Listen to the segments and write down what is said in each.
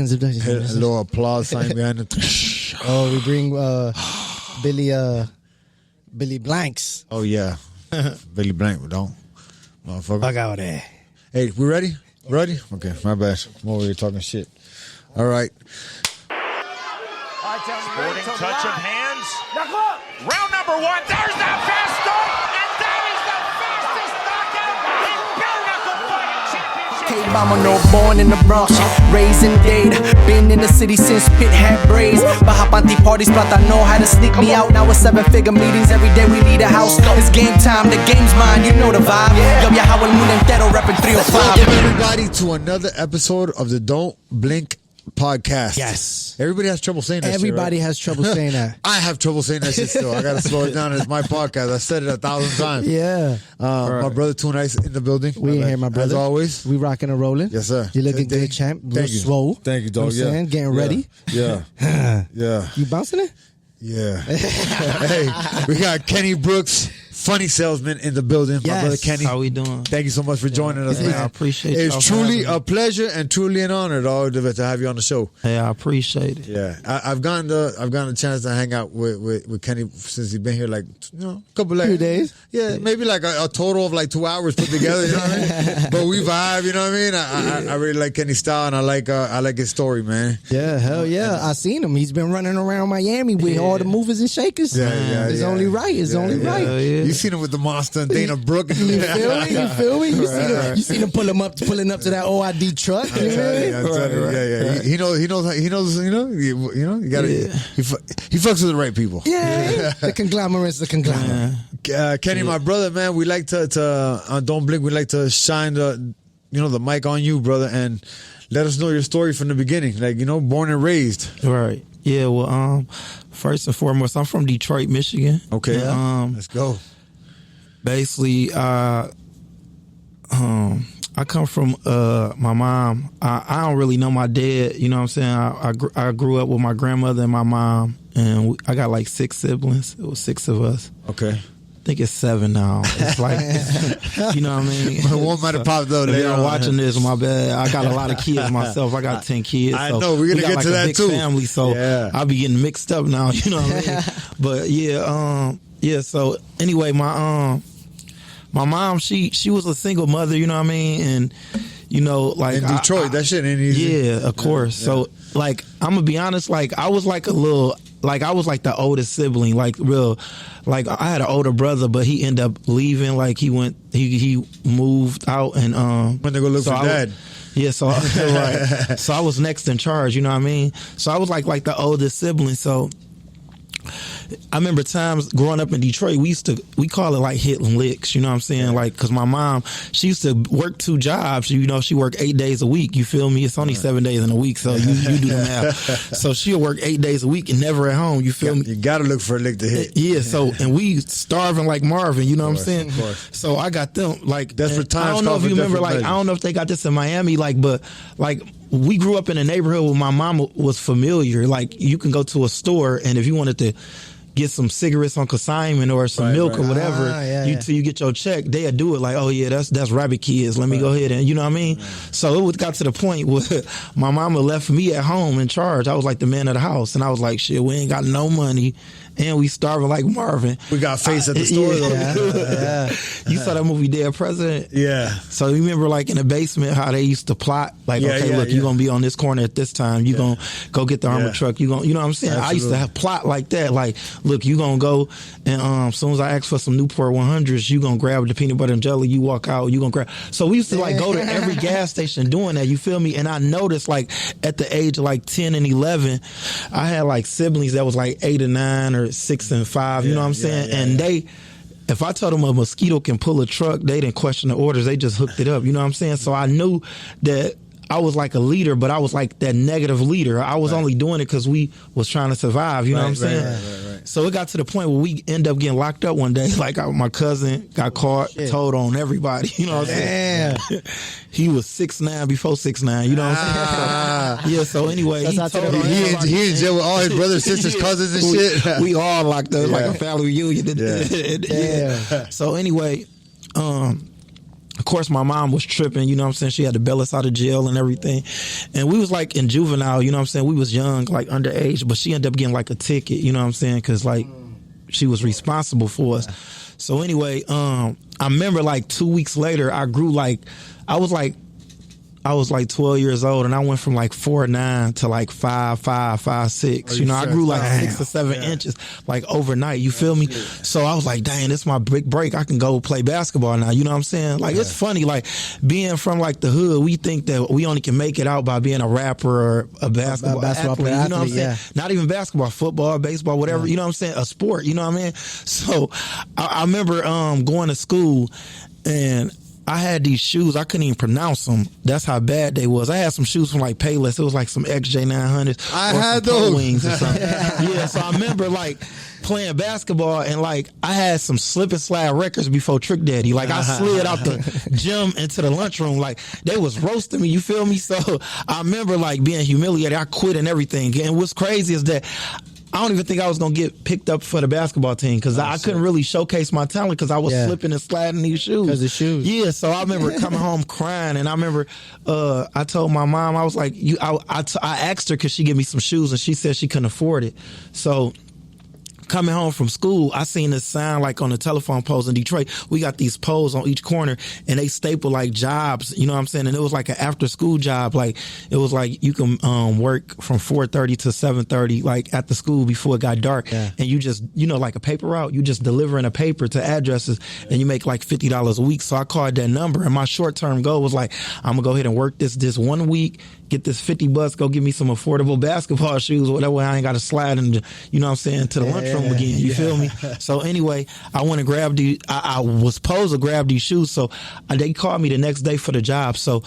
A little applause sign behind it. Oh, we bring Billy Blanks. Oh, yeah. Billy Blank, don't. Motherfucker. Fuck out there. Hey, we ready? Ready? Okay, my bad. I'm over here talking shit. All right. Sporting touch of hands. Round number 1. There's that fast start. And that is the fastest knockout in bare knuckle fighting championship. K-Bomber, no born in the Bronx, raised in Dade. Been in the city since Pit had braids. Bahapanti parties, plata know how to sneak me out. Now it's 7-figure meetings, every day we lead a house. It's game time, the game's mine, you know the vibe. Yo, viajado el mundo entero, reppin' 305. Welcome everybody to another episode of the Don't Blink podcast. Yes. Everybody has trouble saying that Everybody shit, right? has trouble saying that. I have trouble saying that shit still. I got to slow it down. It's my podcast. I said it 1,000 times. Yeah. My brother Too Nice in the building. We in here, my brother. As always. We rocking and rolling. Yes, sir. You looking good, champ. Thank you. Swole. Thank you, dog. You know what I'm saying? Getting ready. Yeah. Yeah. You bouncing it? Yeah. Hey, we got Kenny Brooks, funny salesman in the building. Yes. My brother Kenny. How we doing? Thank you so much for joining us, man. I appreciate it. It's truly a pleasure and truly an honor, dog, to have you on the show. Hey, I appreciate it. Yeah, I've gotten a chance to hang out with Kenny since he's been here, like a couple Few days. Yeah, maybe like a total of like 2 hours put together. You know what I mean? But we vibe. You know what I mean? I really like Kenny's style and I like his story, man. Yeah, hell yeah. I seen him. He's been running around Miami with all the movers and shakers. It's only right. It's only right. Yeah. You seen him with the Monster and Dana Brooke. You feel me? You feel me? You seen him pulling up to that OID truck. You feel me? Yeah. He knows. You gotta. He fucks with the right people. Yeah. The conglomerate's the conglomerate. Kenny, my brother, man, we like to Don't Blink. We like to shine the mic on you, brother, and let us know your story from the beginning. Like, born and raised. Right. Yeah. Well, first and foremost, I'm from Detroit, Michigan. Okay. Let's go. Basically, I come from my mom. I don't really know my dad. You know what I'm saying? I grew up with my grandmother and my mom, and I got like 6 siblings. It was 6 of us. Okay. I think it's 7 now. It's like, you know what I mean? One might have popped out. If you're watching this, my bad. I got a lot of kids myself. I got 10 kids. I know. We're gonna get to that big too. Family, so I'll be getting mixed up now. You know what I mean? But yeah. So anyway, my mom, she was a single mother. You know what I mean? And like in Detroit, that shit ain't easy. Yeah, of course. Yeah. So like, I'm gonna be honest. Like, I was like I was like the oldest sibling, like real. Like, I had an older brother, but he ended up leaving. Like, he moved out and went to go look for dad. So right. So I was next in charge. You know what I mean? So I was like the oldest sibling. So I remember times growing up in Detroit, we call it like hitting licks, you know what I'm saying? Like, cause my mom, she used to work 2 jobs, she worked 8 days a week, you feel me? It's only 7 days in a week, so you do the math. So she'll work 8 days a week and never at home, you feel me? You gotta look for a lick to hit. Yeah, so, and we starving like Marvin, you know what I'm saying? Of course. So I got them, like, desperate times. I don't know if you remember, like, I don't know if they got this in Miami, like, but, like, we grew up in a neighborhood where my mom was familiar. Like, you can go to a store, and if you wanted to get some cigarettes on consignment or some milk or whatever, till you get your check, they'll do it like, oh yeah, that's Rabbit Kids. Let me go ahead and, you know what I mean? So it got to the point where my mama left me at home in charge. I was like the man of the house, and I was like, shit, we ain't got no money, and we starving like Marvin. We got face at the store though. You saw that movie Dead President? Yeah. So you remember like in the basement how they used to plot, like, you're gonna be on this corner at this time, you gonna go get the armored truck, you know what I'm saying? Absolutely. I used to have plot like that, like, look, you gonna go and as soon as I ask for some Newport 100s, you gonna grab the peanut butter and jelly, you walk out, you gonna grab. So we used to like go to every gas station doing that, you feel me? And I noticed like at the age of like 10 and 11, I had like siblings that was like 8 or 9 or 6 and 5, you know what I'm saying? And they, if I told them a mosquito can pull a truck, they didn't question the orders, they just hooked it up, you know what I'm saying? So I knew that I was like a leader, but I was like that negative leader. I was only doing it because we was trying to survive, you know what I'm saying? Right. So it got to the point where we end up getting locked up one day. Like my cousin got caught, told on everybody, you know what I'm saying? He was 6'9" before 6'9", you know what I'm saying? So anyway, he in jail with all his brothers, sisters, cousins and shit. We all locked up like a family reunion. So anyway, of course, my mom was tripping, you know what I'm saying? She had to bail us out of jail and everything. And we was like in juvenile, you know what I'm saying? We was young, like underage, but she ended up getting like a ticket, you know what I'm saying? Because like she was responsible for us. So anyway, I remember like 2 weeks later, I grew like, I was like 12 years old, and I went from like 4'9" to like 5'5", 5'6". You know, I grew like 6 or 7 inches like overnight. You feel me? So I was like, dang, this is my big break. I can go play basketball now. You know what I'm saying? Like, it's funny, like being from like the hood, we think that we only can make it out by being a rapper or a basketball athlete. You know what I'm saying? Not even basketball, football, baseball, whatever. You know what I'm saying? A sport. You know what I mean? So I remember going to school, and I had these shoes. I couldn't even pronounce them. That's how bad they was. I had some shoes from like Payless. It was like some XJ900s. I had those. Wings or something. Yeah, so I remember like playing basketball, and like I had some slip and slide records before Trick Daddy. Like I slid out the gym into the lunchroom. Like they was roasting me. You feel me? So I remember like being humiliated. I quit and everything. And what's crazy is that I don't even think I was going to get picked up for the basketball team because I couldn't really showcase my talent because I was slipping and sliding these shoes. Because of shoes. Yeah, so I remember coming home crying, and I remember I told my mom, I was like, I asked her could she give me some shoes, and she said she couldn't afford it. So coming home from school, I seen this sign like on the telephone poles in Detroit. We got these poles on each corner, and they staple like jobs, you know what I'm saying? And it was like an after school job. Like it was like you can work from 4:30 to 7:30 like at the school before it got dark. And you just, you know, like a paper route, you just delivering a paper to addresses, and you make like $50 a week. So I called that number, and my short-term goal was like, I'm gonna go ahead and work this 1 week, get this $50, go get me some affordable basketball shoes or whatever. I ain't got to slide into, you know what I'm saying, to the lunchroom again. You feel me? So anyway, I went and grabbed I was supposed to grab these shoes. So they called me the next day for the job. So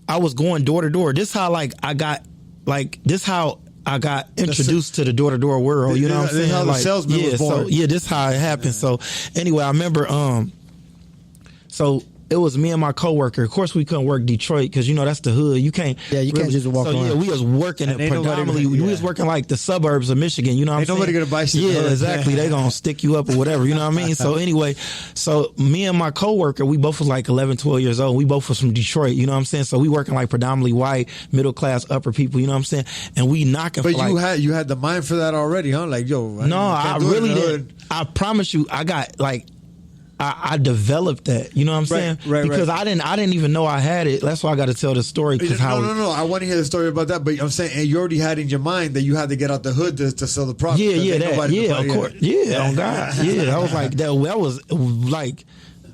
I was going door to door. This how I got introduced to the door to door world. You know what I'm saying? This how the salesman was born. So this how it happened. So anyway, I remember so it was me and my coworker. Of course, we couldn't work Detroit because, you know, that's the hood. You can't. Yeah, you can't just walk around. Yeah, we was working predominantly. We was working like the suburbs of Michigan. You know what I'm saying? Ain't nobody gonna buy shit. Yeah, exactly. They gonna stick you up or whatever. You know what I mean? So anyway, so me and my coworker, we both was like 11, 12 years old. We both was from Detroit. You know what I'm saying? So we working like predominantly white, middle class, upper people. You know what I'm saying? And we knocking. But for you had the mind for that already, huh? Like, yo. I really didn't. I promise you, I got like. I developed that, you know what I'm saying? Right. Because I didn't even know I had it. That's why I got to tell the story. No. I want to hear the story about that. But I'm saying, and you already had in your mind that you had to get out the hood to sell the product. Of course. Yeah, on God. Yeah, I was like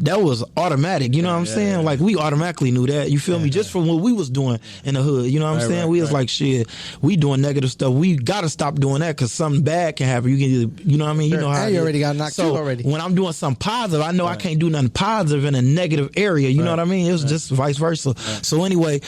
that was automatic, you know what I'm saying? Yeah. Like we automatically knew that, you feel me? Just from what we was doing in the hood, you know what I'm saying? We was like, shit, we doing negative stuff. We got to stop doing that because something bad can happen. You can either, you know what I mean? You know how you already got knocked out already. When I'm doing something positive, I know I can't do nothing positive in a negative area, you know what I mean? It was just vice versa. So anyway, it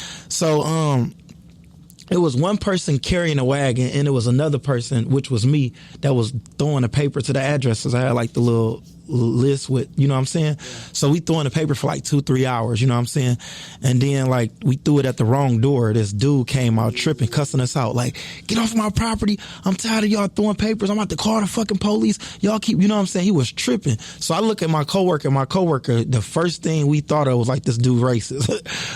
was one person carrying a wagon, and it was another person, which was me, that was throwing the paper to the addresses. I had like the little list with, you know what I'm saying? So we throwing the paper for like 2-3 hours, you know what I'm saying? And then like we threw it at the wrong door. This dude came out tripping, cussing us out, like, get off my property. I'm tired of y'all throwing papers. I'm about to call the fucking police. Y'all keep, you know what I'm saying? He was tripping. So I look at my coworker, the first thing we thought of was like, this dude racist.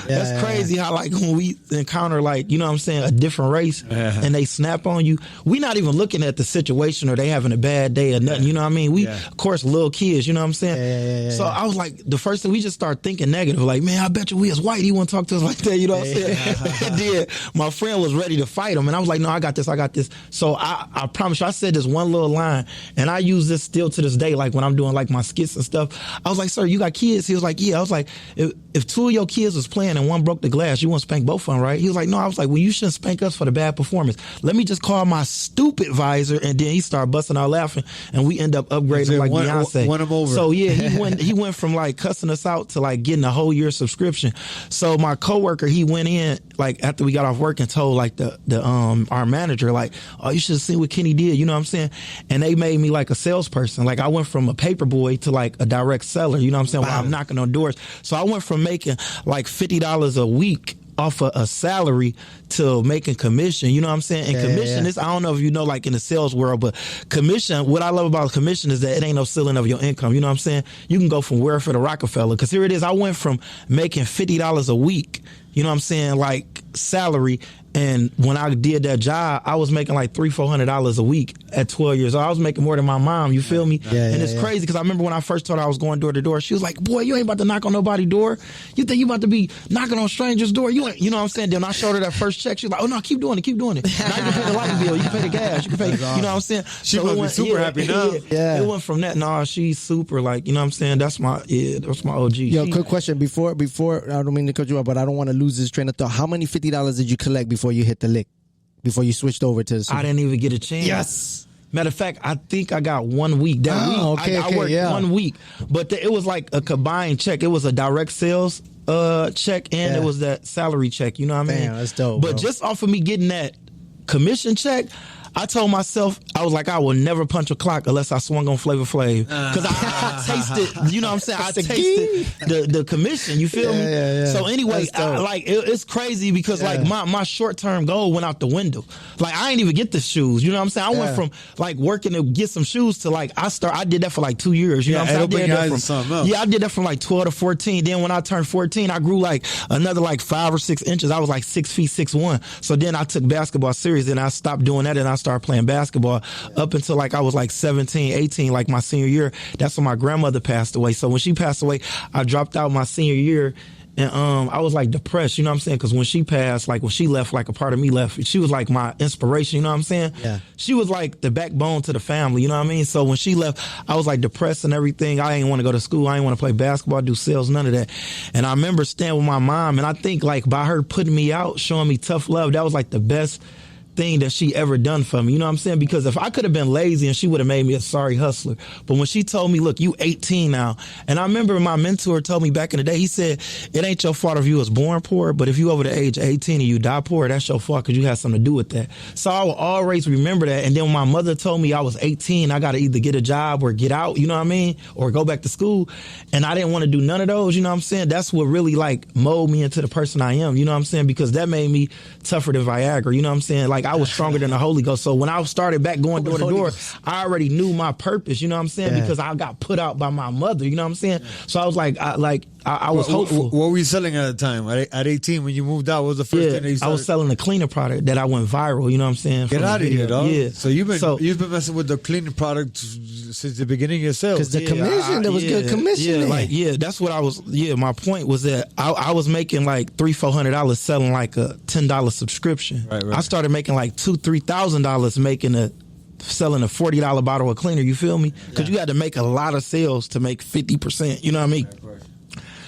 That's crazy how like when we encounter like, you know what I'm saying, a different race and they snap on you, we not even looking at the situation or they having a bad day or nothing, you know what I mean? We, of course, little kids, you know what I'm saying? So I was like, the first thing we just start thinking negative, like, man, I bet you we as white, he won't talk to us like that, you know what I'm saying? And then my friend was ready to fight him, and I was like, no, I got this. So I promise you, I said this one little line, and I use this still to this day, like when I'm doing like my skits and stuff. I was like, sir, you got kids? He was like, yeah. I was like, if 2 of your kids was playing and one broke the glass, you wouldn't spank both of them, right? He was like, no. I was like, well, you shouldn't spank us for the bad performance. Let me just call my stupid visor, and then he started busting out laughing, and we end up upgrading like Beyonce. Won him over. So yeah, he went from like cussing us out to like getting a whole year subscription. So my coworker, he went in like after we got off work and told like our manager like, oh, you should have seen what Kenny did, you know what I'm saying? And they made me like a salesperson. Like I went from a paper boy to like a direct seller, you know what I'm saying? Wow. While I'm knocking on doors. So I went from making like $50 a week off of a salary to making commission. You know what I'm saying? And commission is, I don't know if you know, like in the sales world, but commission, what I love about commission is that it ain't no ceiling of your income. You know what I'm saying? You can go from Welfare to Rockefeller. Because here it is, I went from making $50 a week, you know what I'm saying, like salary. And when I did that job, I was making like $300-400 a week at 12 years old. I was making more than my mom. You feel me? And it's crazy because I remember when I first told her I was going door to door, she was like, "Boy, you ain't about to knock on nobody's door. You think you about to be knocking on strangers' door? You know what I'm saying?" Then I showed her that first check. She was like, "Oh no, keep doing it, keep doing it. Now you can pay the light bill, you can pay the gas, you can pay." You know what I'm saying? She must be super happy now. It went from that. Nah, she's super, like, you know what I'm saying? That's my OG. Yo, quick question before I don't mean to cut you off, but I don't want to lose this train of thought. How many $50 did you collect before you hit the lick? Before you switched over to the I didn't even get a chance. Yes. Matter of fact, I think I got 1 week. That week, I worked 1 week. But it was like a combined check. It was a direct sales check and it was that salary check. You know what I mean? Damn, that's dope, But just off of me getting that commission check, I told myself, I was like, I will never punch a clock unless I swung on Flavor Flav. Because I tasted, you know what I'm saying? I tasted the commission, you feel me? So anyway, it's crazy because like my short-term goal went out the window. Like I ain't even get the shoes, you know what I'm saying? I went from like working to get some shoes to like, I did that for like 2 years, you know what I'm saying? I did that from like 12 to 14. Then when I turned 14, I grew like another like 5 or 6 inches. I was like 6 feet, 6'1". So then I took basketball serious and I stopped doing that and I started playing basketball up until like I was like 17, 18, like my senior year. That's when my grandmother passed away. So when she passed away, I dropped out my senior year and I was like depressed, you know what I'm saying? Because when she passed, like when she left, like a part of me left, she was like my inspiration, you know what I'm saying? Yeah. She was like the backbone to the family, you know what I mean? So when she left, I was like depressed and everything. I didn't want to go to school. I didn't want to play basketball, do sales, none of that. And I remember staying with my mom and I think like by her putting me out, showing me tough love, that was like the best thing that she ever done for me, you know what I'm saying? Because if I could have been lazy and she would have made me a sorry hustler, but when she told me, look, you 18 now, and I remember my mentor told me back in the day, he said, it ain't your fault if you was born poor, but if you over the age of 18 and you die poor, that's your fault because you had something to do with that. So I will always remember that. And then when my mother told me I was 18, I got to either get a job or get out, you know what I mean? Or go back to school. And I didn't want to do none of those, you know what I'm saying? That's what really like molded me into the person I am, you know what I'm saying? Because that made me tougher than Viagra, you know what I'm saying? Like I was stronger than the Holy Ghost. So when I started back going door to door, I already knew my purpose, you know what I'm saying? Because I got put out by my mother, you know what I'm saying? So I was like, I was hopeful. What were you selling at the time? At 18, when you moved out, what was the first thing that you started? I was selling a cleaner product that I went viral, you know what I'm saying? Get out of here, dog. Yeah. So you've been messing with the cleaning product since the beginning yourself. Because the commission, there was good commission. That's what I was, my point was that I was making like $300-400 selling like a $10 subscription. Right. I started making like $2,000-3,000 selling a $40 bottle of cleaner, you feel me? Because you had to make a lot of sales to make 50%, you know what I mean? Right.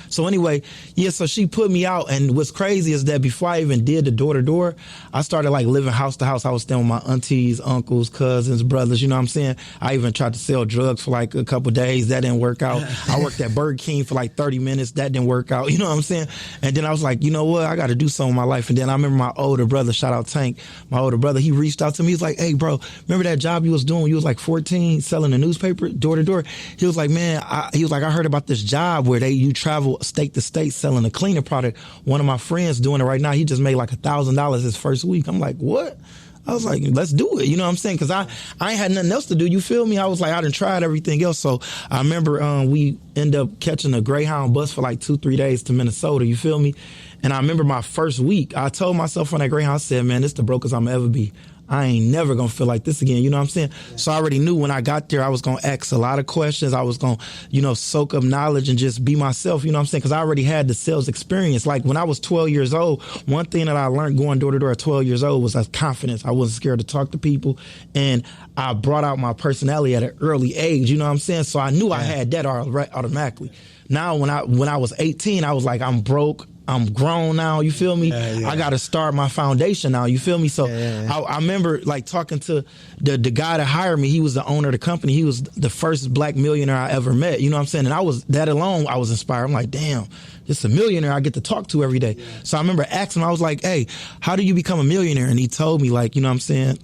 So anyway, so she put me out, and what's crazy is that before I even did the door-to-door, I started like living house to house. I was staying with my aunties, uncles, cousins, brothers, you know what I'm saying? I even tried to sell drugs for like a couple of days. That didn't work out. I worked at Burger King for like 30 minutes. That didn't work out, you know what I'm saying? And then I was like, you know what? I got to do something with my life. And then I remember my older brother, shout out Tank, my older brother, he reached out to me. He's like, hey, bro, remember that job you was doing when you was like 14 selling a newspaper door-to-door? He was like, man, I heard about this job where you travel state to state selling a cleaner product. One of my friends doing it right now. He just made like $1,000 his first week. I'm like, what? I was like, let's do it. You know what I'm saying? Because I ain't had nothing else to do. You feel me? I was like, I done tried everything else. So I remember we end up catching a Greyhound bus for like 2-3 days to Minnesota. You feel me? And I remember my first week, I told myself on that Greyhound, I said, man, this the brokest I'm ever be. I ain't never going to feel like this again. You know what I'm saying? Yeah. So I already knew when I got there, I was going to ask a lot of questions. I was going to, soak up knowledge and just be myself. You know what I'm saying? Because I already had the sales experience. Like when I was 12 years old, one thing that I learned going door to door at 12 years old was confidence. I wasn't scared to talk to people. And I brought out my personality at an early age. You know what I'm saying? So I knew I had that automatically. Now, when I was 18, I was like, I'm broke. I'm grown now, you feel me? I got to start my foundation now, you feel me? So I remember like talking to the guy that hired me. He was the owner of the company. He was the first black millionaire I ever met, you know what I'm saying? And I was inspired. I'm like, damn, just a millionaire I get to talk to every day. So I remember asking him, I was like, hey, how do you become a millionaire? And he told me like, you know what I'm saying?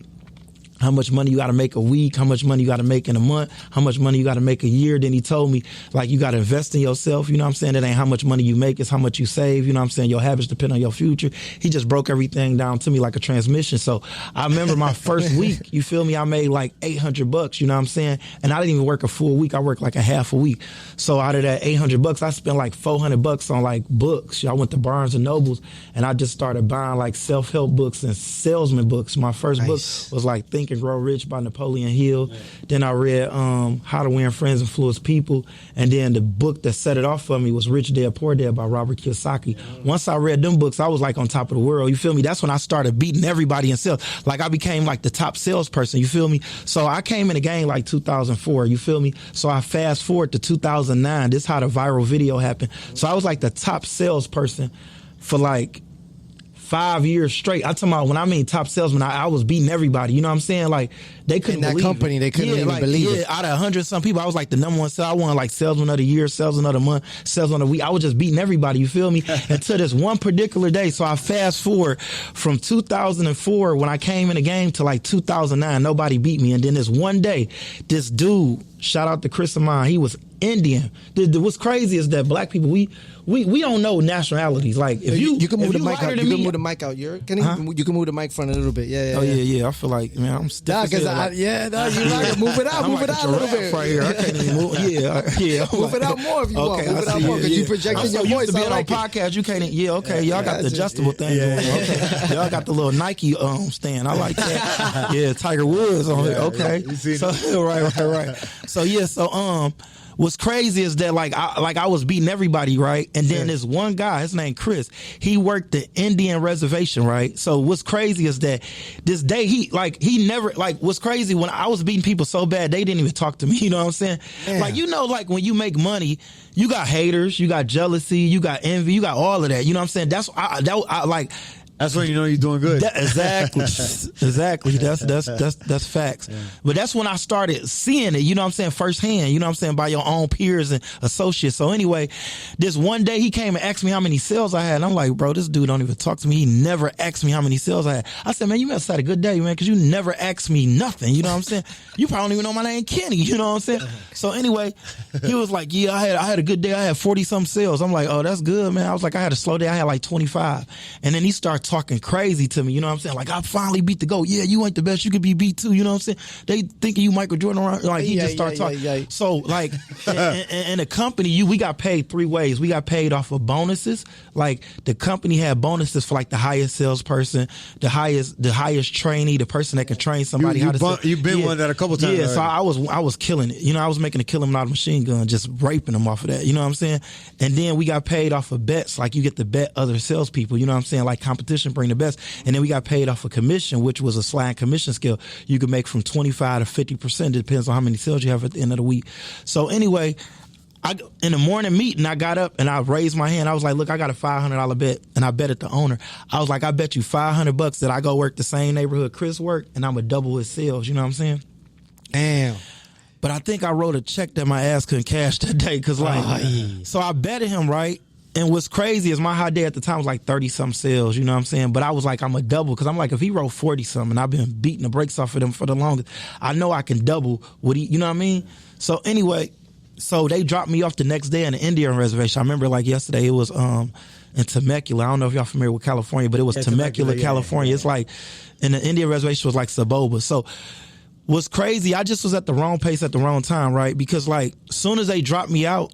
how much money you got to make a week, how much money you got to make in a month, how much money you got to make a year. Then he told me, like, you got to invest in yourself. You know what I'm saying? It ain't how much money you make, it's how much you save. You know what I'm saying? Your habits depend on your future. He just broke everything down to me like a transmission. So I remember my first week, you feel me? I made like $800, you know what I'm saying? And I didn't even work a full week. I worked like a half a week. So out of that $800, I spent like $400 on like books. I went to Barnes and Nobles and I just started buying like self-help books and salesman books. My first book was like Think and Grow Rich by Napoleon Hill. Then I read How to Win Friends, Influence People. And then the book that set it off for me was Rich Dad, Poor Dad by Robert Kiyosaki. Once I read them books, I was like on top of the world. You feel me? That's when I started beating everybody in sales. Like I became like the top salesperson. You feel me? So I came in the game like 2004. You feel me? So I fast forward to 2009. This is how the viral video happened. So I was like the top salesperson for like 5 years straight. I'm talking about when I mean top salesman, I was beating everybody. You know what I'm saying? Like they couldn't believe company, it. they couldn't even believe it. Out of 100 some people, I was like the number one seller. I won like salesman of the year, salesman of the month, salesman of the week. I was just beating everybody. You feel me? Until this one particular day. So I fast forward from 2004 when I came in the game to like 2009. Nobody beat me. And then this one day, this dude, shout out to Chris Amon, he was Indian. What's crazy is that black people, we don't know nationalities. Like if you can move the mic out. You me, can move the mic out. You can move the mic front a little bit. Yeah. Yeah. I feel like, man, I'm stiff. Because you like move it out. Move it out a little bit. Right here. I can't even move. Yeah. Move it out more if you want. Move it out more because you projecting your voice. I'm on podcast. You can't. Yeah. Okay. Y'all got the adjustable thing going. Okay. Y'all got the little Nike stand. I like that. Yeah. Tiger Woods on it. Okay. So right. So yeah. So what's crazy is that I was beating everybody, right? And then this one guy, his name Chris, he worked the Indian reservation, right? So what's crazy is that this day he never what's crazy when I was beating people so bad they didn't even talk to me. You know what I'm saying? Yeah. Like like when you make money, you got haters, you got jealousy, you got envy, you got all of that. You know what I'm saying? That's when you know you're doing good. Exactly. That's facts. Yeah. But that's when I started seeing it, you know what I'm saying, firsthand, you know what I'm saying, by your own peers and associates. So anyway, this one day he came and asked me how many sales I had. And I'm like, bro, this dude don't even talk to me. He never asked me how many sales I had. I said, man, you must have had a good day, man, because you never asked me nothing. You know what I'm saying? You probably don't even know my name, Kenny. You know what I'm saying? So anyway, he was like, yeah, I had a good day. I had 40-some sales. I'm like, oh, that's good, man. I was like, I had a slow day. I had like 25. And then he started talking crazy to me, you know what I'm saying? Like, I finally beat the GOAT. Yeah, you ain't the best. You could be beat too, you know what I'm saying? They thinking you Michael Jordan around. Like, he just started talking. Yeah. So, like, in the company, we got paid 3 ways. We got paid off of bonuses. Like, the company had bonuses for, like, the highest salesperson, the highest trainee, the person that can train somebody how to sell. You've been one that a couple times. Yeah, so I was killing it. You know, I was making a killing out of machine gun, just raping them off of that. You know what I'm saying? And then we got paid off of bets. Like, you get to bet other salespeople. You know what I'm saying? Like, competition bring the best. And then we got paid off a commission, which was a sliding commission scale. You could make from 25 to 50%. It depends on how many sales you have at the end of the week. So anyway, in the morning meeting, I got up and I raised my hand. I was like, look, I got a $500 bet, and I bet at the owner. I was like, I bet you $500 that I go work the same neighborhood Chris worked, and I'm going to double his sales. You know what I'm saying? Damn. But I think I wrote a check that my ass couldn't cash that day. So I betted him, right? And what's crazy is my high day at the time was like 30-something sales, you know what I'm saying? But I was like, I'm a double, because I'm like, if he wrote 40-something and I've been beating the brakes off of them for the longest, I know I can double what he, you know what I mean? So anyway, so they dropped me off the next day in the Indian reservation. I remember like yesterday, it was in Temecula. I don't know if y'all familiar with California, but it was Temecula, California. It's like, and the Indian reservation was like Saboba. So what's crazy, I just was at the wrong place at the wrong time, right? Because like, soon as they dropped me out,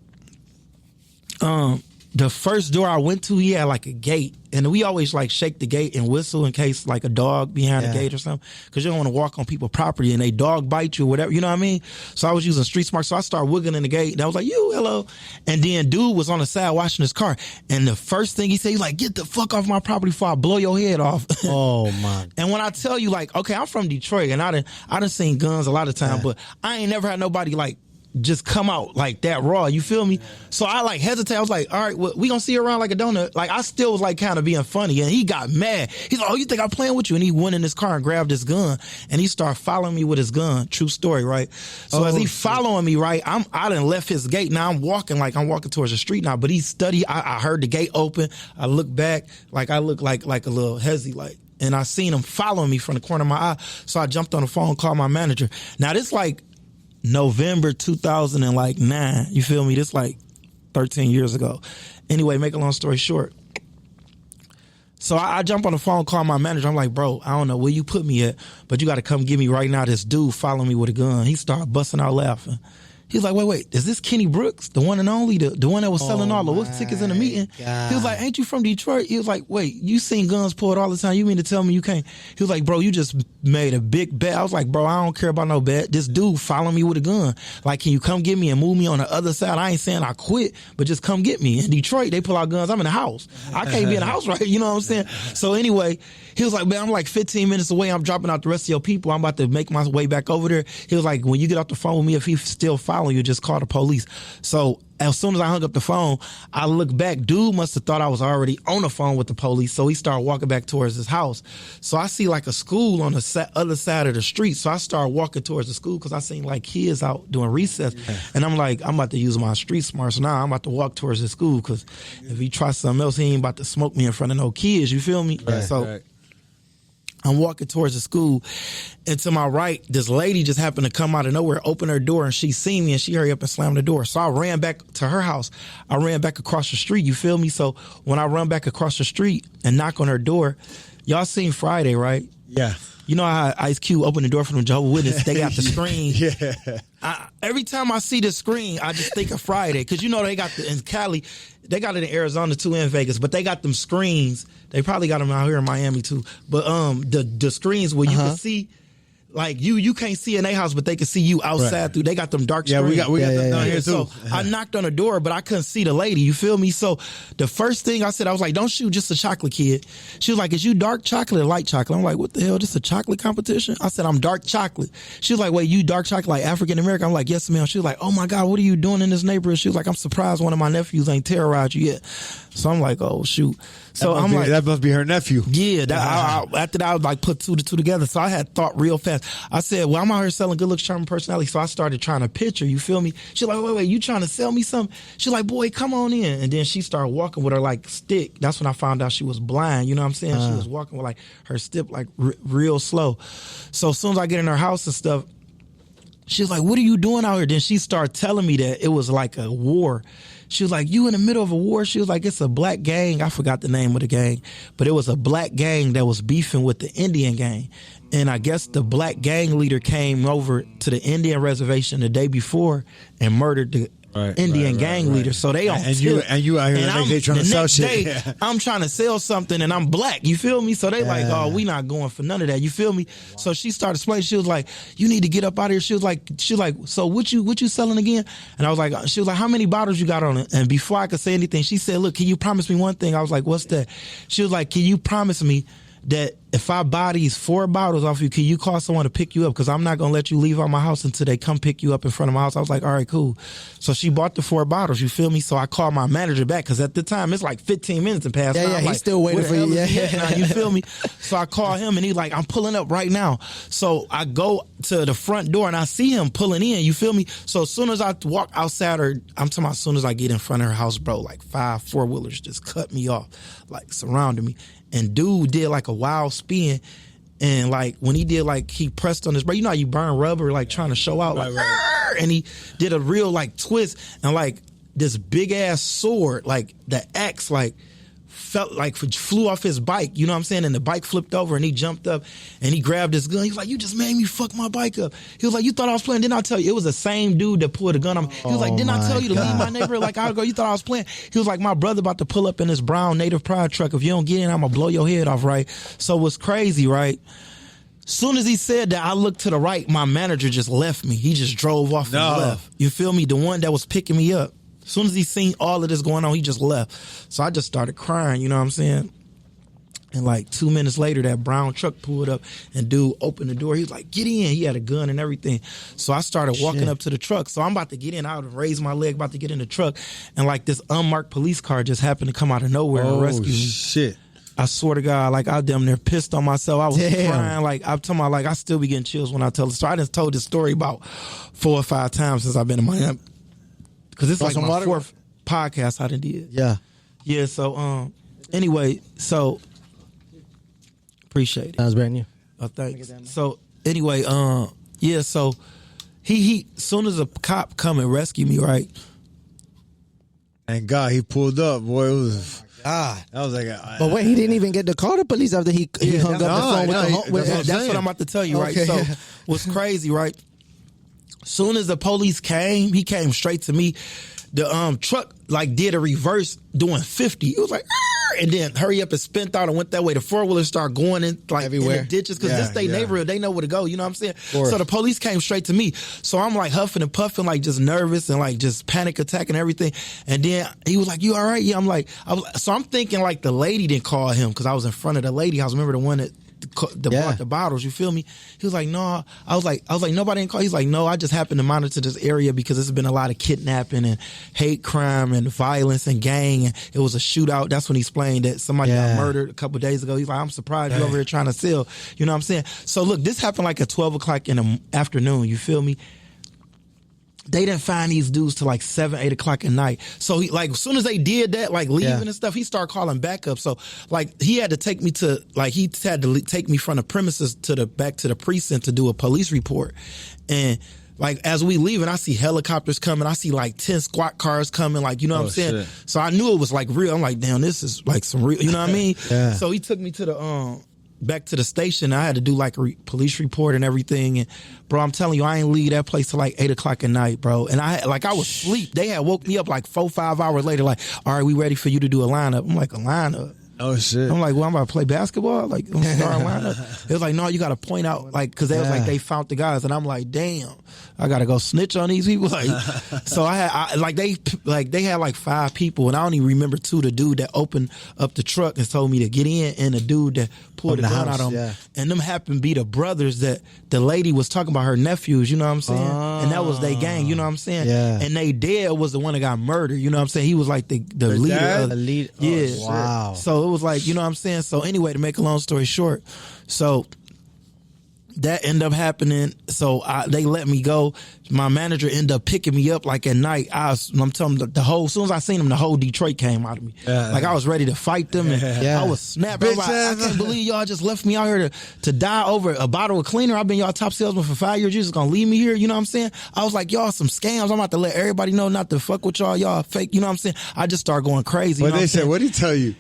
the first door I went to, he had like a gate, and we always like shake the gate and whistle in case like a dog behind the gate or something, because you don't want to walk on people's property and they dog bite you or whatever, you know what I mean? So I was using street smart, so I started wiggling the gate, and I was like, you, hello. And then dude was on the side washing his car, and the first thing he said, he's like, get the fuck off my property before I blow your head off. Oh my. And when I tell you, like, okay, I'm from Detroit, and I done seen guns a lot of times, but I ain't never had nobody like just come out like that raw, you feel me? So I like hesitate. I was like, all right, well, we gonna see around like a donut. Like I still was like kind of being funny, and he got mad. He's like, oh, you think I'm playing with you? And he went in his car and grabbed his gun, and he started following me with his gun. True story, right? So as he following me, right, I done left his gate. Now I'm walking towards the street now, but he studied. I heard the gate open. I look back, like I look like a little hezzy, like. and I seen him following me from the corner of my eye. So I jumped on the phone, called my manager. Now this like November 2009. You feel me? This like 13 years ago. Anyway, make a long story short. So I jump on the phone, call my manager. I'm like, bro, I don't know where you put me at, but you got to come get me right now. This dude following me with a gun. He started busting out laughing. He was like, wait, is this Kenny Brooks, the one and only, the one that was selling all the tickets in the meeting? God. He was like, ain't you from Detroit? He was like, wait, you seen guns pulled all the time. You mean to tell me you can't? He was like, bro, you just made a big bet. I was like, bro, I don't care about no bet. This dude following me with a gun. Like, can you come get me and move me on the other side? I ain't saying I quit, but just come get me. In Detroit, they pull out guns. I'm in the house. I can't be in the house, right? You know what I'm saying? So anyway, he was like, man, I'm like 15 minutes away. I'm dropping out the rest of your people. I'm about to make my way back over there. He was like, when you get off the phone with me, if he's still following you, just call the police. So as soon as I hung up the phone, I looked back. Dude must have thought I was already on the phone with the police. So he started walking back towards his house. So I see like a school on the other side of the street. So I started walking towards the school because I seen like kids out doing recess. Yeah. And I'm like, I'm about to use my street smarts now. I'm about to walk towards the school because if he tries something else, he ain't about to smoke me in front of no kids. You feel me? Right, so right. I'm walking towards the school, and to my right, this lady just happened to come out of nowhere, open her door, and she seen me, and she hurried up and slammed the door. So I ran back to her house. I ran back across the street, you feel me? So when I run back across the street and knock on her door, y'all seen Friday, right? Yeah. You know how Ice Cube opened the door for them Jehovah's Witnesses? They got the screen. Yeah. Every time I see this screen, I just think of Friday. Because you know they got in Cali, they got it in Arizona too, and Vegas, but they got them screens. They probably got them out here in Miami too. But the screens where you can see, like you can't see in their house, but they can see you outside through. They got them dark screens. Yeah, we got them down here too. So I knocked on the door, but I couldn't see the lady. You feel me? So the first thing I said, I was like, "Don't shoot just a chocolate kid." She was like, "Is you dark chocolate or light chocolate?" I'm like, "What the hell? This a chocolate competition?" I said, "I'm dark chocolate." She was like, "Wait, you dark chocolate like African American?" I'm like, "Yes, ma'am." She was like, "Oh my God, what are you doing in this neighborhood?" She was like, "I'm surprised one of my nephews ain't terrorized you yet." So I'm like, "Oh shoot." So I'm like, that must be her nephew. Yeah. After that, I was like put two to two together. So I had thought real fast. I said, well, I'm out here selling good looks, charming personality. So I started trying to pitch her. You feel me? She's like, wait, you trying to sell me something? She's like, boy, come on in. And then she started walking with her like stick. That's when I found out she was blind. You know what I'm saying? She was walking with like her stick like real slow. So as soon as I get in her house and stuff, she was like, what are you doing out here? Then she started telling me that it was like a war. She was like, you in the middle of a war? She was like, it's a black gang. I forgot the name of the gang, but it was a black gang that was beefing with the Indian gang. And I guess the black gang leader came over to the Indian reservation the day before and murdered the Indian gang leader. So they on and you out here the next day trying to sell shit. Day, I'm trying to sell something and I'm black. You feel me? So they like, oh, we not going for none of that. You feel me? So she started explaining. She was like, you need to get up out of here. She was like, so what you selling again? And I was like, she was like, how many bottles you got on it? And before I could say anything, she said, look, can you promise me one thing? I was like, what's that? She was like, can you promise me that if I buy these 4 bottles off you, can you call someone to pick you up? Because I'm not going to let you leave out my house until they come pick you up in front of my house. I was like, all right, cool. So she bought the 4 bottles, you feel me? So I called my manager back because at the time, it's like 15 minutes and past. Yeah, he's like, still waiting for you. Yeah. You feel me? So I call him and he's like, I'm pulling up right now. So I go to the front door and I see him pulling in, you feel me? So as soon as I walk outside her, I'm talking about as soon as I get in front of her house, bro, like 5 4-wheelers just cut me off, like surrounded me. And dude did like a wild spin. And like when he did, like he pressed on his brake. You know how you burn rubber, like trying to show out, like, and he did a real like twist and like this big ass sword, like the axe, like felt like flew off his bike. You know what I'm saying? And the bike flipped over and he jumped up and he grabbed his gun. He's like, you just made me fuck my bike up. He was like, you thought I was playing? Didn't I tell you? It was the same dude that pulled a gun on me. He was like, didn't I tell you to leave my neighborhood like I go? You thought I was playing? He was like, my brother about to pull up in this brown Native Pride truck. If you don't get in, I'm gonna blow your head off, right? So what's crazy, right? Soon as he said that, I looked to the right. My manager just left me. He just drove off and left. You feel me? The one that was picking me up. As soon as he seen all of this going on, he just left. So I just started crying, you know what I'm saying? And like 2 minutes later, that brown truck pulled up and dude opened the door. He was like, get in. He had a gun and everything. So I started walking up to the truck. So I'm about to get in. I would raise my leg, about to get in the truck. And like this unmarked police car just happened to come out of nowhere and rescue me. Shit. I swear to God, like I damn near pissed on myself. I was crying. Like I'm talking about, like I still be getting chills when I tell the story. I just told this story about 4 or 5 times since I've been in Miami. Because it's like my 4th podcast I done did. Yeah. Yeah, so anyway, so Appreciate it. Sounds brand new. Oh, thanks. So anyway, yeah. So he soon as a cop come and rescue me, right? And God, he pulled up, boy. It was. God. I was like, but wait, he didn't even get to call the police after he hung up the phone with the That's what I'm about to tell you, right? So what's crazy, right? Soon as the police came, he came straight to me. The truck like did a reverse doing 50. It was like, and then hurry up and spent out and went that way. The four-wheelers start going in like everywhere in the ditches because this they neighborhood, they know where to go. You know what I'm saying? So the police came straight to me. So I'm like huffing and puffing, like just nervous and like just panic attack and everything. And then he was like, "You all right?" Yeah, I'm like, so I'm thinking like the lady didn't call him because I was in front of the lady house. Remember the one that bought the bottles, you feel me? He was like, no. I was like, nobody didn't call. He's like, no, I just happened to monitor this area because there's been a lot of kidnapping and hate crime and violence and gang. And it was a shootout. That's when he explained that somebody got murdered a couple of days ago. He's like, I'm surprised you're over here trying to sell. You know what I'm saying? So look, this happened like at 12 o'clock in the afternoon. You feel me? They didn't find these dudes till like 7, 8 o'clock at night. So he, like, as soon as they did that, like leaving and stuff, he started calling backup. So like he had to take me to, like he had to take me from the premises to back to the precinct to do a police report. And like as we leaving, I see helicopters coming. I see like 10 squad cars coming. Like, you know what I'm saying? Shit. So I knew it was like real. I'm like, damn, this is like some real, you know what I mean? So he took me to the, back to the station. I had to do like a police report and everything. And bro, I'm telling you, I ain't leave that place till like 8 o'clock at night, bro. And I was asleep. They had woke me up like 4-5 hours later, like, all right, we ready for you to do a lineup. I'm like, a lineup? Oh shit. I'm like, well, I'm about to play basketball? Like, I'm gonna start a lineup? It was like, no, you gotta point out, like, cause they was like, they found the guys. And I'm like, damn, I gotta go snitch on these people. Like, so they had like 5 people, and I only remember 2, the dude that opened up the truck and told me to get in, and the dude that pulled the gun out on him. And them happened to be the brothers that the lady was talking about, her nephews, you know what I'm saying? And that was their gang, you know what I'm saying? And they dad was the one that got murdered, you know what I'm saying? He was like the leader. The lead. Yeah. Wow. So it was like, you know what I'm saying? So anyway, to make a long story short, so that ended up happening. So they let me go. My manager ended up picking me up like at night. I'm telling them as soon as I seen them, the whole Detroit came out of me. Like I was ready to fight them, and I was snapping. I was like, I can't believe y'all just left me out here to die over a bottle of cleaner. I've been y'all top salesman for 5 years. You just gonna leave me here? You know what I'm saying? I was like, y'all some scams. I'm about to let everybody know not to fuck with y'all. Y'all fake. You know what I'm saying? I just started going crazy. What they said? What did he tell you?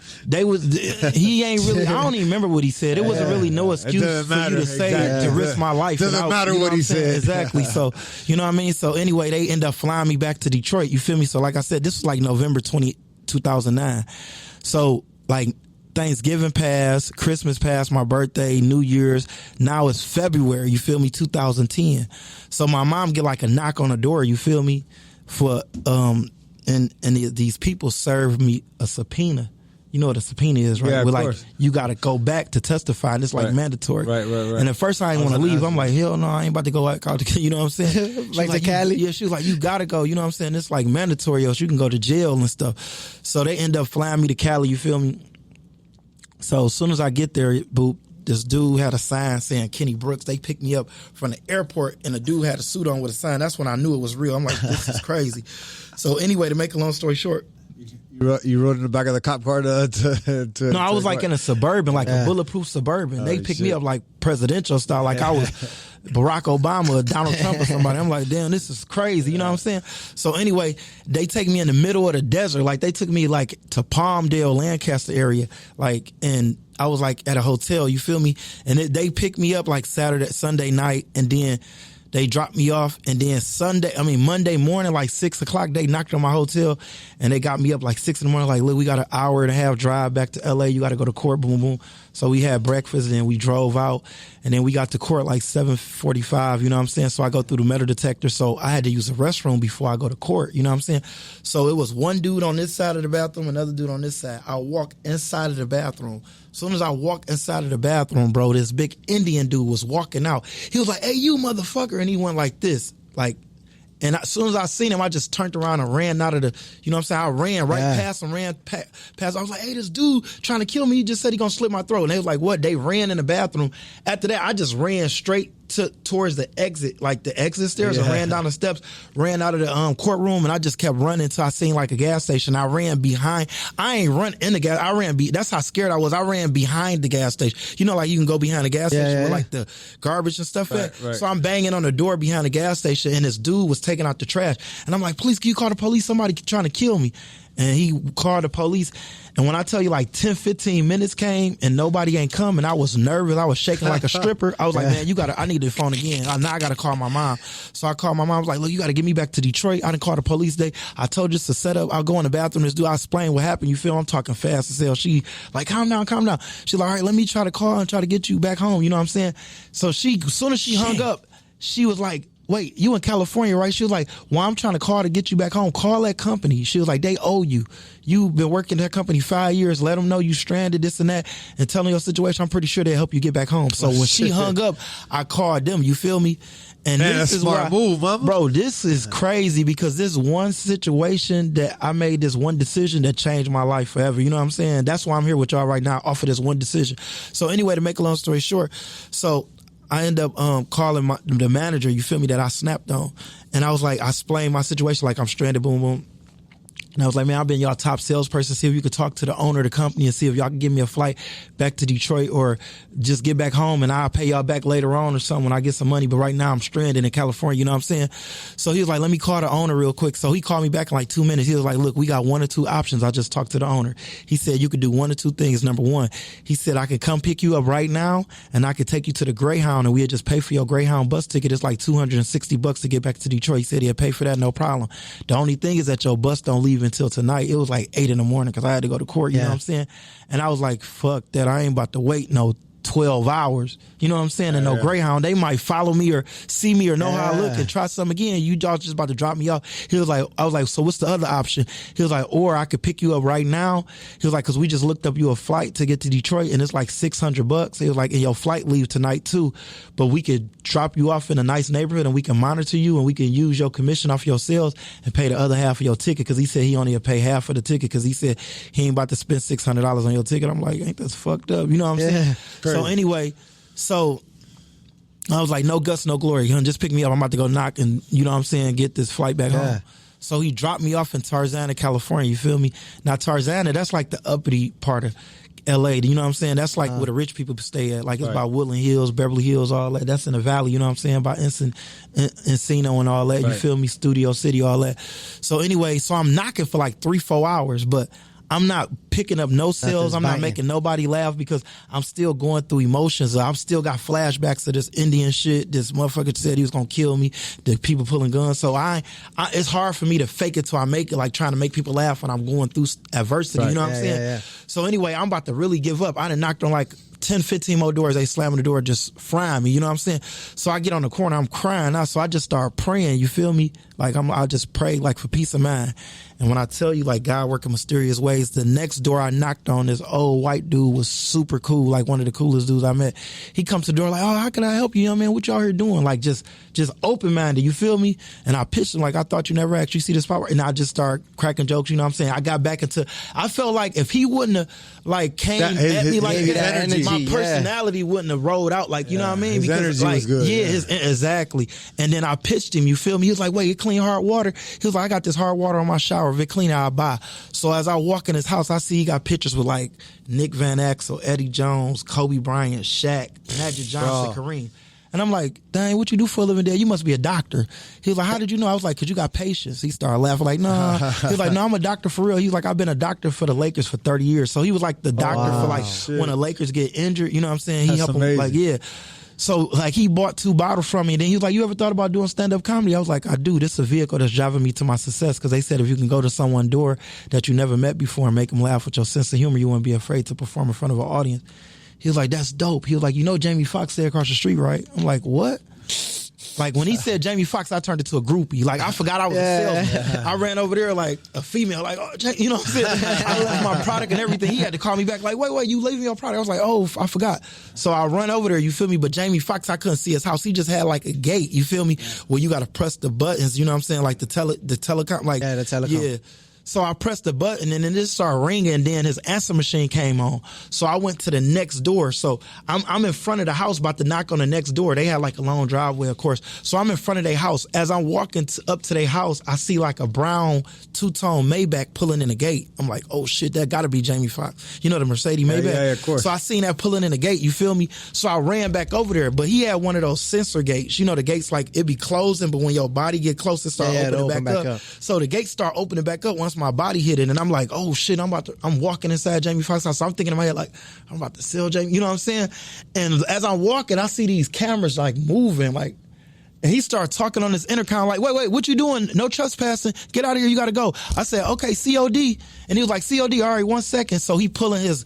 He ain't really. I don't even remember what he said. It wasn't really no excuse for you to say to risk my life. Doesn't matter what he said. Exactly. So you know what I mean? So anyway, they end up flying me back to Detroit. You feel me? So like I said, this was like November 2009. So like Thanksgiving passed, Christmas passed, my birthday, New Year's. Now it's February, you feel me, 2010. So my mom get like a knock on the door, you feel me, for and these people served me a subpoena. You know what a subpoena is, right? Yeah, We're like, course. You got to go back to testify, and it's like mandatory. Right. And at first I didn't want to leave. I'm like, hell no, I ain't about to go out. You know what I'm saying? Like the Cali? Yeah, she was like, you got to go. You know what I'm saying? It's like mandatory, else you can go to jail and stuff. So they end up flying me to Cali, you feel me? So as soon as I get there, boop, this dude had a sign saying Kenny Brooks. They picked me up from the airport, and the dude had a suit on with a sign. That's when I knew it was real. I'm like, this is crazy. So anyway, to make a long story short, you rode in the back of the cop car to no, I was like in a Suburban, like a bulletproof Suburban. They picked me up like presidential style, like I was Barack Obama or Donald Trump or somebody. I'm like, damn, this is crazy. You know what I'm saying? So anyway, they take me in the middle of the desert. Like they took me like to Palmdale, Lancaster area, like, and I was like at a hotel, you feel me? And they picked me up like Sunday night, and then they dropped me off, and then Monday morning, like 6 o'clock, they knocked on my hotel, and they got me up like 6 in the morning, like, look, we got an hour and a half drive back to LA. You got to go to court, boom, boom. So we had breakfast, and then we drove out, and then we got to court like 7:45, you know what I'm saying? So I go through the metal detector, so I had to use the restroom before I go to court, you know what I'm saying? So it was one dude on this side of the bathroom, another dude on this side. I walk inside of the bathroom. As soon as I walked inside of the bathroom, bro, this big Indian dude was walking out. He was like, hey, you motherfucker. And he went like this. Like, and as soon as I seen him, I just turned around and ran out of the, you know what I'm saying? I ran right past him, past. I was like, hey, this dude trying to kill me. He just said he gonna slit my throat. And they was like, what? They ran in the bathroom. After that, I just ran straight towards the exit, like the exit stairs, and ran down the steps, ran out of the courtroom, and I just kept running until I seen like a gas station. I ran behind. I ain't run in the gas. I ran. That's how scared I was. I ran behind the gas station. You know, like you can go behind the gas station where like the garbage and stuff at. Right. So I'm banging on the door behind the gas station, and this dude was taking out the trash, and I'm like, "Please, can you call the police? Somebody trying to kill me." And he called the police. And when I tell you like 10, 15 minutes came and nobody ain't come, and I was nervous, I was shaking like a stripper. I was like, man, I need the phone again. Now I got to call my mom. So I called my mom. I was like, look, you got to get me back to Detroit. I didn't call the police today. I told you to set up. I'll go in the bathroom. This dude, I explain what happened. You feel I'm talking fast as hell. She like, calm down. She's like, all right, let me try to call and try to get you back home. You know what I'm saying? So as soon as she hung up, she was like, wait, you in California, right? She was like, well, I'm trying to call to get you back home. Call that company. She was like, they owe you. You've been working at that company 5 years. Let them know you stranded, this and that, and tell them your situation. I'm pretty sure they'll help you get back home. So when she hung up, I called them. You feel me? And man, this that's is smart move, mama. Bro, this is crazy because this one situation that I made, this one decision that changed my life forever. You know what I'm saying? That's why I'm here with y'all right now off of this one decision. So anyway, to make a long story short, so I end up calling the manager, you feel me, that I snapped on. And I was like, I explained my situation like I'm stranded, boom, boom. And I was like, man, I've been y'all top salesperson. See if you could talk to the owner of the company and see if y'all can give me a flight back to Detroit or just get back home and I'll pay y'all back later on or something when I get some money. But right now I'm stranded in California, you know what I'm saying? So he was like, let me call the owner real quick. So he called me back in like 2 minutes. He was like, look, we got 1 or 2 options. I just talked to the owner. He said, you could do 1 or 2 things. Number 1, he said, I could come pick you up right now and I could take you to the Greyhound and we'll just pay for your Greyhound bus ticket. It's like $260 to get back to Detroit. He said he'll pay for that, no problem. The only thing is that your bus don't leave until tonight. It was like 8 in the morning because I had to go to court, you know what I'm saying? And I was like, fuck that. I ain't about to wait no 12 hours. You know what I'm saying? And no Greyhound. They might follow me or see me or know how I look and try something again. You y'all just about to drop me off. He was like, I was like, so what's the other option? He was like, or I could pick you up right now. He was like, because we just looked up you a flight to get to Detroit and it's like $600. He was like, and your flight leave tonight too. But we could drop you off in a nice neighborhood and we can monitor you and we can use your commission off your sales and pay the other half of your ticket. Because he said he only would pay half of the ticket because he said he ain't about to spend $600 on your ticket. I'm like, ain't this fucked up? You know what I'm saying? Crazy. So anyway, so I was like, no guts, no glory. Just pick me up. I'm about to go knock and, you know what I'm saying, get this flight back home. So he dropped me off in Tarzana, California. You feel me? Now, Tarzana, that's like the uppity part of L.A. You know what I'm saying? That's like where the rich people stay at. Like it's by Woodland Hills, Beverly Hills, all that. That's in the valley, you know what I'm saying? By Encino and all that. You feel me? Studio City, all that. So anyway, so I'm knocking for like 3-4 hours, but I'm not picking up no sales. I'm not making nobody laugh because I'm still going through emotions. I've still got flashbacks of this Indian shit. This motherfucker said he was going to kill me. The people pulling guns. So it's hard for me to fake it till I make it, like trying to make people laugh when I'm going through adversity. You know what I'm saying? So anyway, I'm about to really give up. I done knocked on like 10, 15 more doors. They slamming the door, just frying me. You know what I'm saying? So I get on the corner. I'm crying out. So I just start praying. You feel me? Like I just pray like for peace of mind. And when I tell you like God working mysterious ways, the next door I knocked on, this old white dude was super cool, like one of the coolest dudes I met. He comes to the door like, oh, how can I help you? You know what I mean? What y'all here doing? Like just open-minded, you feel me? And I pitched him like, I thought you never actually see this power. And I just start cracking jokes, you know what I'm saying? I got back into, I felt like if he wouldn't have like came at me like that, my personality wouldn't have rolled out like, you know what I mean? His energy was good. Exactly. And then I pitched him, you feel me? He was like, wait, you clean hard water? He was like, I got this hard water on my shower. If it clean, I'll buy. So as I walk in his house, I see he got pictures with like Nick Van Exel, Eddie Jones, Kobe Bryant, Shaq, Magic Johnson, Kareem. And I'm like, dang, what you do for a living, Dad? You must be a doctor. He was like, how did you know? I was like, because you got patience. He started laughing like, nah. He was like, no, I'm a doctor for real. He was like, I've been a doctor for the Lakers for 30 years. So he was like the doctor for like when the Lakers get injured. You know what I'm saying? He helped them, like, yeah. So like he bought 2 bottles from me and then he was like, you ever thought about doing stand-up comedy? I was like, I do. This is a vehicle that's driving me to my success because they said if you can go to someone's door that you never met before and make them laugh with your sense of humor, you wouldn't be afraid to perform in front of an audience. He was like, that's dope. He was like, you know Jamie Foxx there across the street, right? I'm like, what? Like when he said Jamie Foxx, I turned into a groupie. Like I forgot I was a salesman. I ran over there like a female, like, oh, you know what I'm saying? I left my product and everything. He had to call me back like, wait, you leaving your product? I was like, oh, I forgot. So I run over there, you feel me? But Jamie Foxx, I couldn't see his house. He just had like a gate, you feel me? Where you got to press the buttons, you know what I'm saying? Like the telecom. Like, the telecom. Yeah. So I pressed the button and then it started ringing and then his answer machine came on. So I went to the next door. So I'm in front of the house about to knock on the next door. They had like a long driveway, of course. So I'm in front of their house. As I'm walking up to their house, I see like a brown two-tone Maybach pulling in the gate. I'm like, oh shit, that gotta be Jamie Foxx. You know the Mercedes Maybach? Yeah, of course. So I seen that pulling in the gate, you feel me? So I ran back over there, but he had one of those sensor gates. You know the gates like it be closing, but when your body get close, it start opening back up. So the gate start opening back up once my body hit it. And I'm like, oh shit, I'm walking inside Jamie Foxx's house. So I'm thinking in my head, like, I'm about to sell Jamie, you know what I'm saying? And as I'm walking, I see these cameras like moving, like, and he started talking on this intercom, like, wait, what you doing? No trespassing. Get out of here, you gotta go. I said, okay, COD. And he was like, COD, all right, 1 second. So he pulling his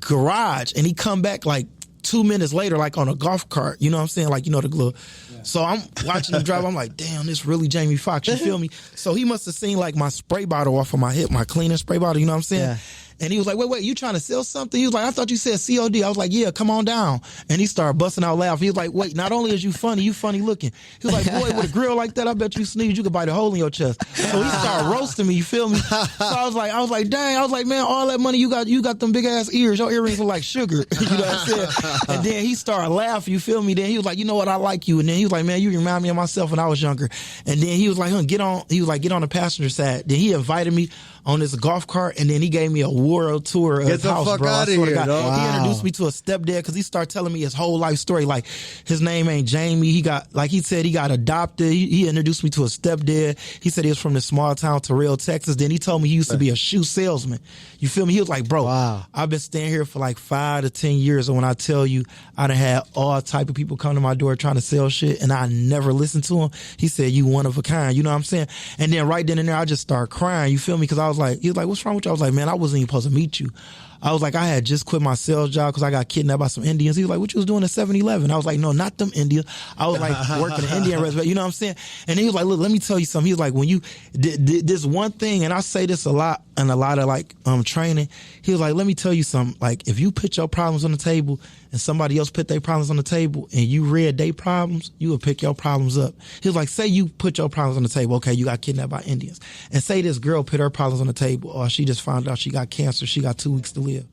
garage and he come back like 2 minutes later, like on a golf cart, you know what I'm saying? Like, you know, the glove. Yeah. So I'm watching him drive. I'm like, damn, this really Jamie Foxx, you feel me? So he must have seen like my spray bottle off of my hip, my cleaning spray bottle, you know what I'm saying? Yeah. And he was like, wait, you trying to sell something? He was like, I thought you said COD. I was like, yeah, come on down. And he started busting out laughing. He was like, wait, not only is you funny looking. He was like, boy, with a grill like that, I bet you sneeze, you could bite a hole in your chest. So he started roasting me, you feel me? So I was like, dang, I was like, man, all that money you got them big ass ears. Your earrings look like sugar. You know what I'm saying? And then he started laughing, you feel me? Then he was like, you know what, I like you. And then he was like, man, you remind me of myself when I was younger. And then he was like, get on the passenger side. Then he invited me on this golf cart, and then he gave me a world tour of his house, bro. Get the fuck out of here, dog. Wow. He introduced me to a stepdad because he started telling me his whole life story. Like, his name ain't Jamie. He got, like he said, he got adopted. He introduced me to a stepdad. He said he was from this small town, Terrell, Texas. Then he told me he used to be a shoe salesman. You feel me? He was like, bro, I've been staying here for like 5 to 10 years, and when I tell you, I done had all type of people come to my door trying to sell shit, and I never listened to him. He said, you one of a kind. You know what I'm saying? And then right then and there, I just started crying. You feel me? Because I was like, he was like, what's wrong with you? I was like, man, I wasn't even supposed to meet you. I was like, I had just quit my sales job because I got kidnapped by some Indians. He was like, what you was doing at 7-Eleven? I was like, no, not them Indians. I was like working an Indian restaurant. You know what I'm saying? And he was like, look, let me tell you something. He was like, when you did this one thing, and I say this a lot in a lot of like training, he was like, let me tell you something. Like, if you put your problems on the table and somebody else put their problems on the table and you read their problems, you would pick your problems up. He was like, say you put your problems on the table. Okay, you got kidnapped by Indians. And say this girl put her problems on the table, or she just found out she got cancer. She got 2 weeks to live.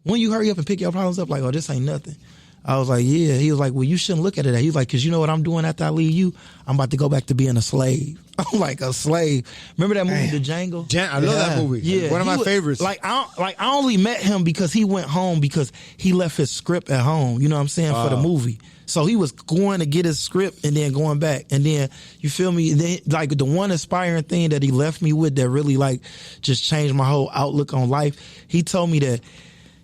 When you hurry up and pick your problems up, like, oh, this ain't nothing. I was like, yeah. He was like, well, you shouldn't look at it that. He was like, because you know what I'm doing after I leave you? I'm about to go back to being a slave. I'm like, a slave. Remember that movie, The Django? I love that movie. Yeah. One of my favorites. Like, I only met him because he went home because he left his script at home, you know what I'm saying, for the movie. So he was going to get his script and then going back. And then, you feel me? Then, like, the one inspiring thing that he left me with that really, like, just changed my whole outlook on life, he told me that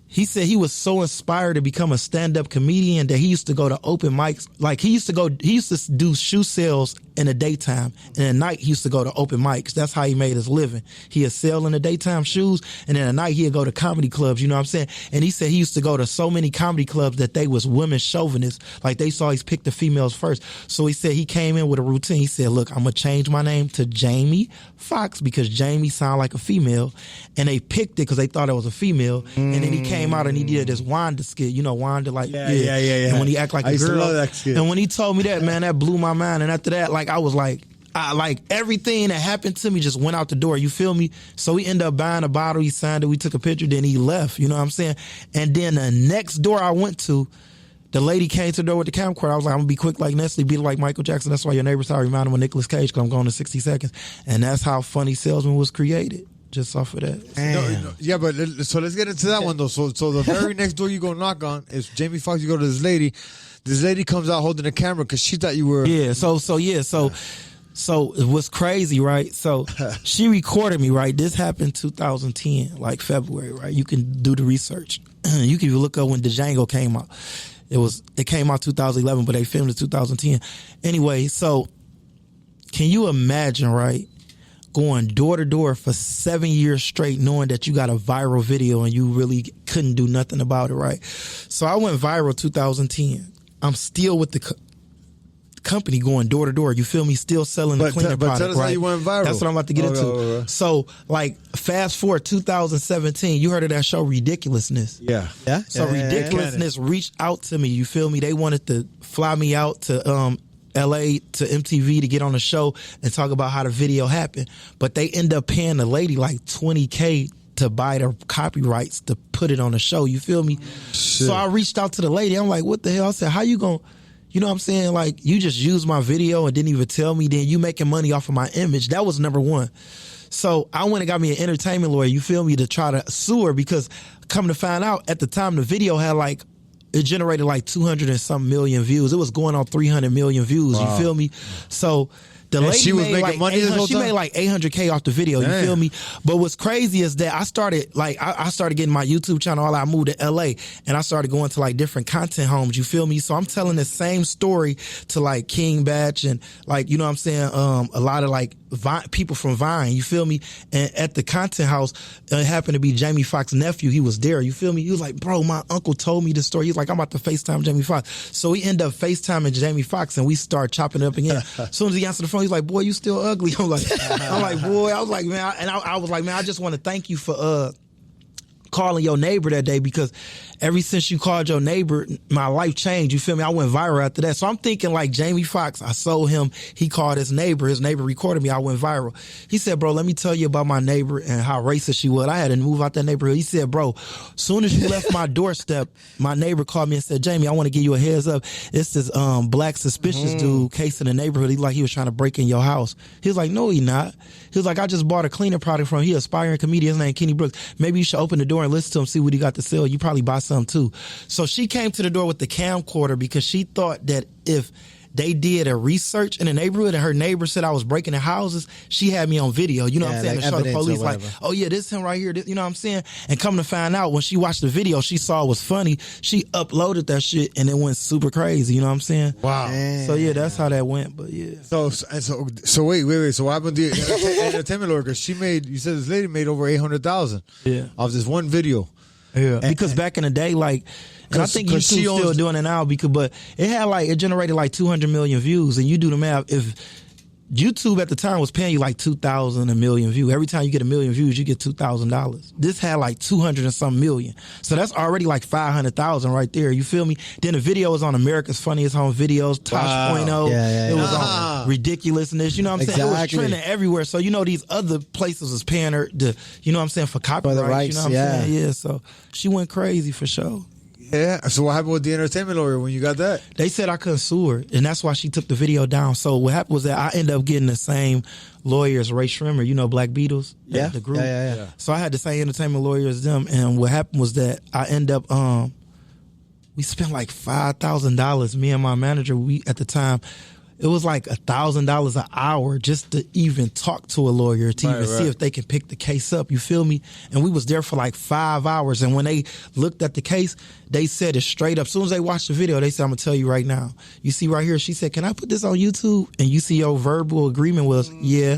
he said he was so inspired to become a stand-up comedian that he used to go to open mics. Like, he used to do shoe sales in the daytime, and at night he used to go to open mics. That's how he made his living. He'd sell in the daytime shoes, and then at night he'd go to comedy clubs, you know what I'm saying? And he said he used to go to so many comedy clubs that they was women chauvinists. Like, they saw he's picked the females first. So he said he came in with a routine. He said, look, I'm going to change my name to Jamie Foxx because Jamie sound like a female. And they picked it because they thought it was a female. And then he came out and he did this Wanda skit. You know, Wanda, like, yeah. And when he act like a girl. I used to love that skit. And when he told me that, man, that blew my mind. And after that, like, I was like, everything that happened to me just went out the door, you feel me? So he ended up buying a bottle, he signed it, we took a picture, then he left, you know what I'm saying? And then the next door I went to, the lady came to the door with the camcorder. I was like, I'm gonna be quick like Nestle, beat it like Michael Jackson. That's why your neighbors are reminding him of Nicolas Cage, because I'm going to 60 seconds. And that's how Funny Salesman was created. Just off of that. No, yeah, but so let's get into that one though. So the very next door you go knock on is Jamie Foxx. You go to this lady. This lady comes out holding a camera because she thought you were. Yeah. So it was crazy, right? So she recorded me, right? This happened 2010, like February, right? You can do the research. You can look up when Django came out. It came out 2011, but they filmed it 2010. Anyway, so can you imagine, right? Going door to door for 7 years straight, knowing that you got a viral video and you really couldn't do nothing about it, right? So I went viral 2010. I'm still with the company going door to door. You feel me? Still selling the cleaner product, tell us right? How you went viral. That's what I'm about to get into. So, like, fast forward 2017, you heard of that show Ridiculousness? Yeah. So Ridiculousness reached out to me. You feel me? They wanted to fly me out to LA to MTV to get on the show and talk about how the video happened. But they end up paying the lady like $20K to buy the copyrights to put it on the show. You feel me? Shit. So I reached out to the lady. I'm like, what the hell? I said, how you gonna, you know what I'm saying? Like, you just used my video and didn't even tell me, then you making money off of my image. That was number one. So I went and got me an entertainment lawyer, you feel me, to try to sue her, because come to find out, at the time the video had like, it generated like 200 and some million views. It was going on 300 million views, you feel me? So the lady she was making like money this whole time? She made like $800K off the video, you feel me? But what's crazy is that I started getting my YouTube channel, all I moved to LA, and I started going to like different content homes, you feel me? So I'm telling the same story to like King Batch and like, you know what I'm saying, a lot of like people from Vine, you feel me? And at the content house, it happened to be Jamie Foxx's nephew. He was there, you feel me? He was like, bro, my uncle told me the story. He's like, I'm about to FaceTime Jamie Foxx. So we end up FaceTiming Jamie Foxx, and we start chopping it up again. As soon as he answered the phone, he's like, boy, you still ugly. I'm like, boy, I was like, man, I was like, man, I just want to thank you for calling your neighbor that day, because ever since you called your neighbor, my life changed, you feel me? I went viral after that. So I'm thinking like Jamie Foxx, I sold him, he called his neighbor recorded me, I went viral. He said, bro, let me tell you about my neighbor and how racist she was. I had to move out that neighborhood. He said, bro, soon as you left my doorstep, my neighbor called me and said, Jamie, I want to give you a heads up. It's this black suspicious dude case in the neighborhood. He was trying to break in your house. He was like, no, he not. He was like, I just bought a cleaning product from him. He aspiring comedian. His name Kenny Brooks. Maybe you should open the door and listen to him, see what he got to sell. You probably buy some too. So she came to the door with the camcorder because she thought that if they did a research in the neighborhood and her neighbor said I was breaking the houses, she had me on video. You know what I'm saying? Like to show the police like, oh yeah, this him right here. This, you know what I'm saying? And come to find out, when she watched the video, she saw it was funny. She uploaded that shit and it went super crazy. You know what I'm saying? Wow. Damn. So yeah, that's how that went. But yeah. So wait. So what happened to the entertainment lawyer? Because you said this lady made over 800,000. Yeah. Of this one video. Yeah. Because back in the day, like, and I think YouTube's still doing it now, but it generated like 200 million views, and you do the math. If YouTube at the time was paying you like 2,000 a million views, every time you get a million views, you get $2,000. This had like 200 and some million, so that's already like 500,000 right there. You feel me? Then the video was on America's Funniest Home Videos, Tosh.0. It was on Ridiculousness. You know what I'm saying? It was trending everywhere. So you know these other places was paying her to, you know what I'm saying, for copyright. For the rights, you know what I'm saying? Yeah. So she went crazy for sure. Yeah. So what happened with the entertainment lawyer when you got that? They said I couldn't sue her, and that's why she took the video down. So what happened was that I ended up getting the same lawyer as Ray Shrimmer, you know, Black Beatles, the group. Yeah. So I had the same entertainment lawyer as them, and what happened was that I ended up, we spent like $5,000, me and my manager, at the time, it was like $1,000 an hour just to even talk to a lawyer to see if they can pick the case up. You feel me? And we was there for like 5 hours. And when they looked at the case, they said it straight up. As soon as they watched the video, they said, I'm going to tell you right now. You see right here, she said, can I put this on YouTube? And you see your verbal agreement was, yeah.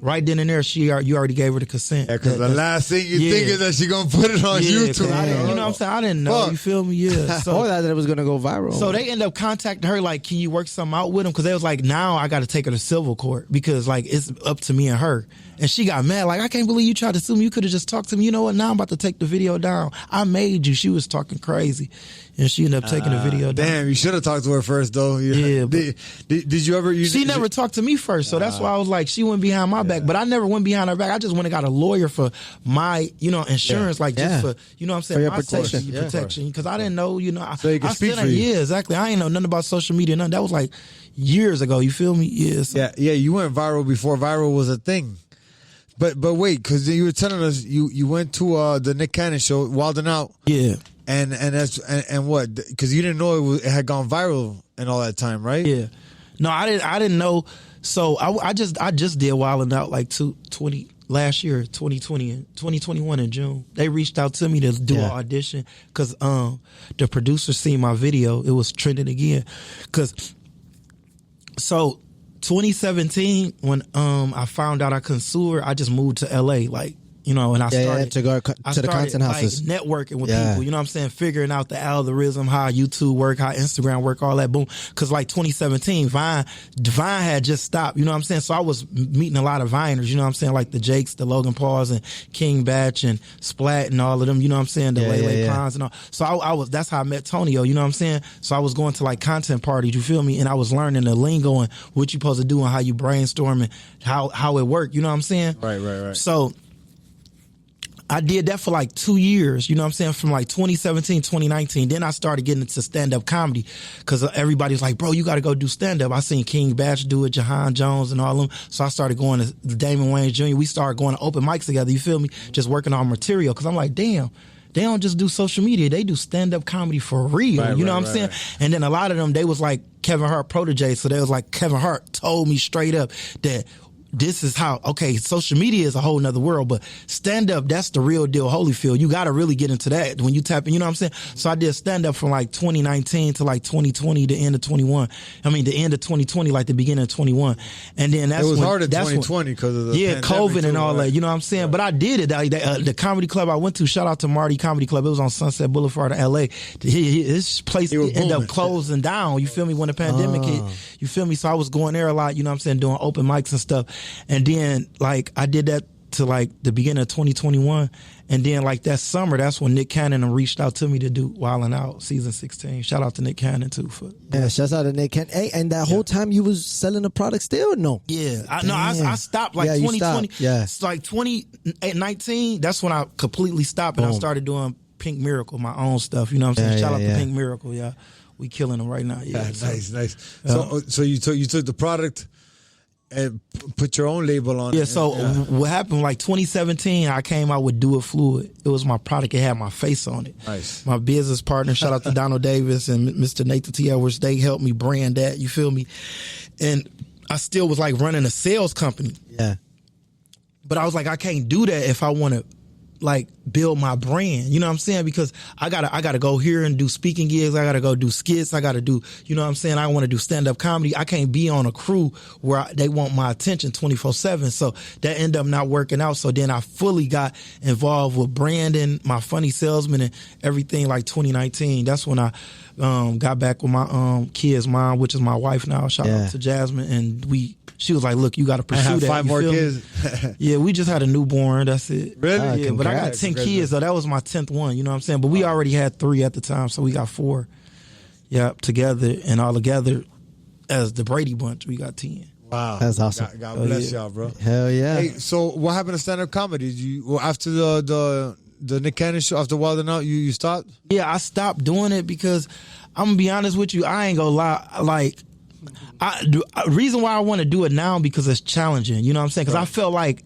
Right then and there, you already gave her the consent. Yeah, because the last thing you think is that she gonna put it on YouTube. You know what I'm saying? I didn't know. You feel me? Yeah. So, or that it was gonna go viral. So they end up contacting her like, can you work something out with him? Because they was like, now I got to take her to civil court because like it's up to me and her. And she got mad, like, I can't believe you tried to sue me. You could have just talked to me. You know what? Now I'm about to take the video down. I made you. She was talking crazy. And she ended up taking the video down. Damn, you should have talked to her first, though. Yeah. Did you ever... She never talked to me first, so that's why I was like, she went behind my back. But I never went behind her back. I just went and got a lawyer for my, insurance, like just for, you know what I'm saying? For your my protection. Safety, protection. Because I didn't know, So you can speak for you. Yeah, exactly. I ain't know nothing about social media, nothing. That was like years ago, you feel me? Yeah. So. Yeah, you went viral before viral was a thing. But wait, because you were telling us you went to the Nick Cannon show, Wild 'N Out. Yeah. And what? Because you didn't know it had gone viral and all that time, right? Yeah. No, I didn't know. So I just did Wild 'N Out like 2020 and 2021 in June. They reached out to me to do an audition because the producer seen my video. It was trending again. So 2017 when I found out I couldn't sue her, I just moved to LA. Like You know, and I started to go to the content houses, like, networking with people. You know what I'm saying? Figuring out the algorithm, how YouTube work, how Instagram work, all that. Boom. Because like 2017, Vine had just stopped. You know what I'm saying? So I was meeting a lot of Viners. You know what I'm saying? Like the Jakes, the Logan Pauls, and King Batch and Splat and all of them. You know what I'm saying? The Lele Pons and all. So I was. That's how I met Tonio. You know what I'm saying? So I was going to like content parties. You feel me? And I was learning the lingo and what you supposed to do and how you brainstorm and how it worked. You know what I'm saying? Right. So I did that for like 2 years, you know what I'm saying, from like 2017, 2019. Then I started getting into stand-up comedy because everybody was like, bro, you got to go do stand-up. I seen King Batch do it, Jahan Jones and all of them. So I started going to Damon Wayans Jr. We started going to open mics together, you feel me, just working on material because I'm like, damn. They don't just do social media. They do stand-up comedy for real. You know what I'm saying? And then a lot of them, they was like Kevin Hart protege. So they was like, Kevin Hart told me straight up that this is how, okay, social media is a whole nother world, but stand-up, that's the real deal, Holyfield. You got to really get into that when you tap in, you know what I'm saying? So I did stand-up from like 2019 to like 2020, the end of 21. I mean, the end of 2020, like the beginning of 21. And then that's it was when, hard in 2020 because of the COVID and all right? that, you know what I'm saying? But I did it. The comedy club I went to, shout out to Marty Comedy Club. It was on Sunset Boulevard in LA. His place ended up closing down, you feel me, when the pandemic hit. You feel me? So I was going there a lot, you know what I'm saying, doing open mics and stuff. And then, like, I did that to, like, the beginning of 2021. And then, like, that summer, that's when Nick Cannon reached out to me to do Wildin' Out season 16. Shout out to Nick Cannon, too. Shout out to Nick Cannon. Hey, and that whole time you was selling the product still or no? Yeah. I stopped, like, 2020. It's like 2019, that's when I completely stopped and I started doing Pink Miracle, my own stuff. You know what I'm saying? Shout out to Pink Miracle, We killing them right now. Nice. So you took the product and put your own label on it. Yeah, so what happened, like 2017, I came out with Do It Fluid. It was my product. It had my face on it. Nice. My business partner, shout out to Donald Davis and Mr. Nathan T. Edwards, they helped me brand that, you feel me? And I still was like running a sales company. Yeah. But I was like, I can't do that if I want to like build my brand, you know what I'm saying? Because I gotta go here and do speaking gigs. I gotta go do skits. I gotta do, you know what I'm saying? I want to do stand-up comedy. I can't be on a crew where they want my attention 24/7. So that ended up not working out. So then I fully got involved with branding, my funny salesman and everything like 2019. That's when I got back with my kid's mom, which is my wife now. Shout out to Jasmine. And she was like, look, you got to pursue that. 5 more kids. Yeah, we just had a newborn. That's it. Really? Yeah, but I got 10 kids, though. That was my 10th one. You know what I'm saying? But we already had 3 at the time, so we got 4. Yeah, together and all together as the Brady Bunch, we got 10. Wow. That's awesome. God bless y'all, bro. Hell yeah. Hey, so what happened to stand-up comedy? After the Nick Cannon show, after Wildin' Out, you stopped? Yeah, I stopped doing it because I'm going to be honest with you, I ain't going to lie, like, reason why I want to do it now because it's challenging, you know what I'm saying? Because I felt like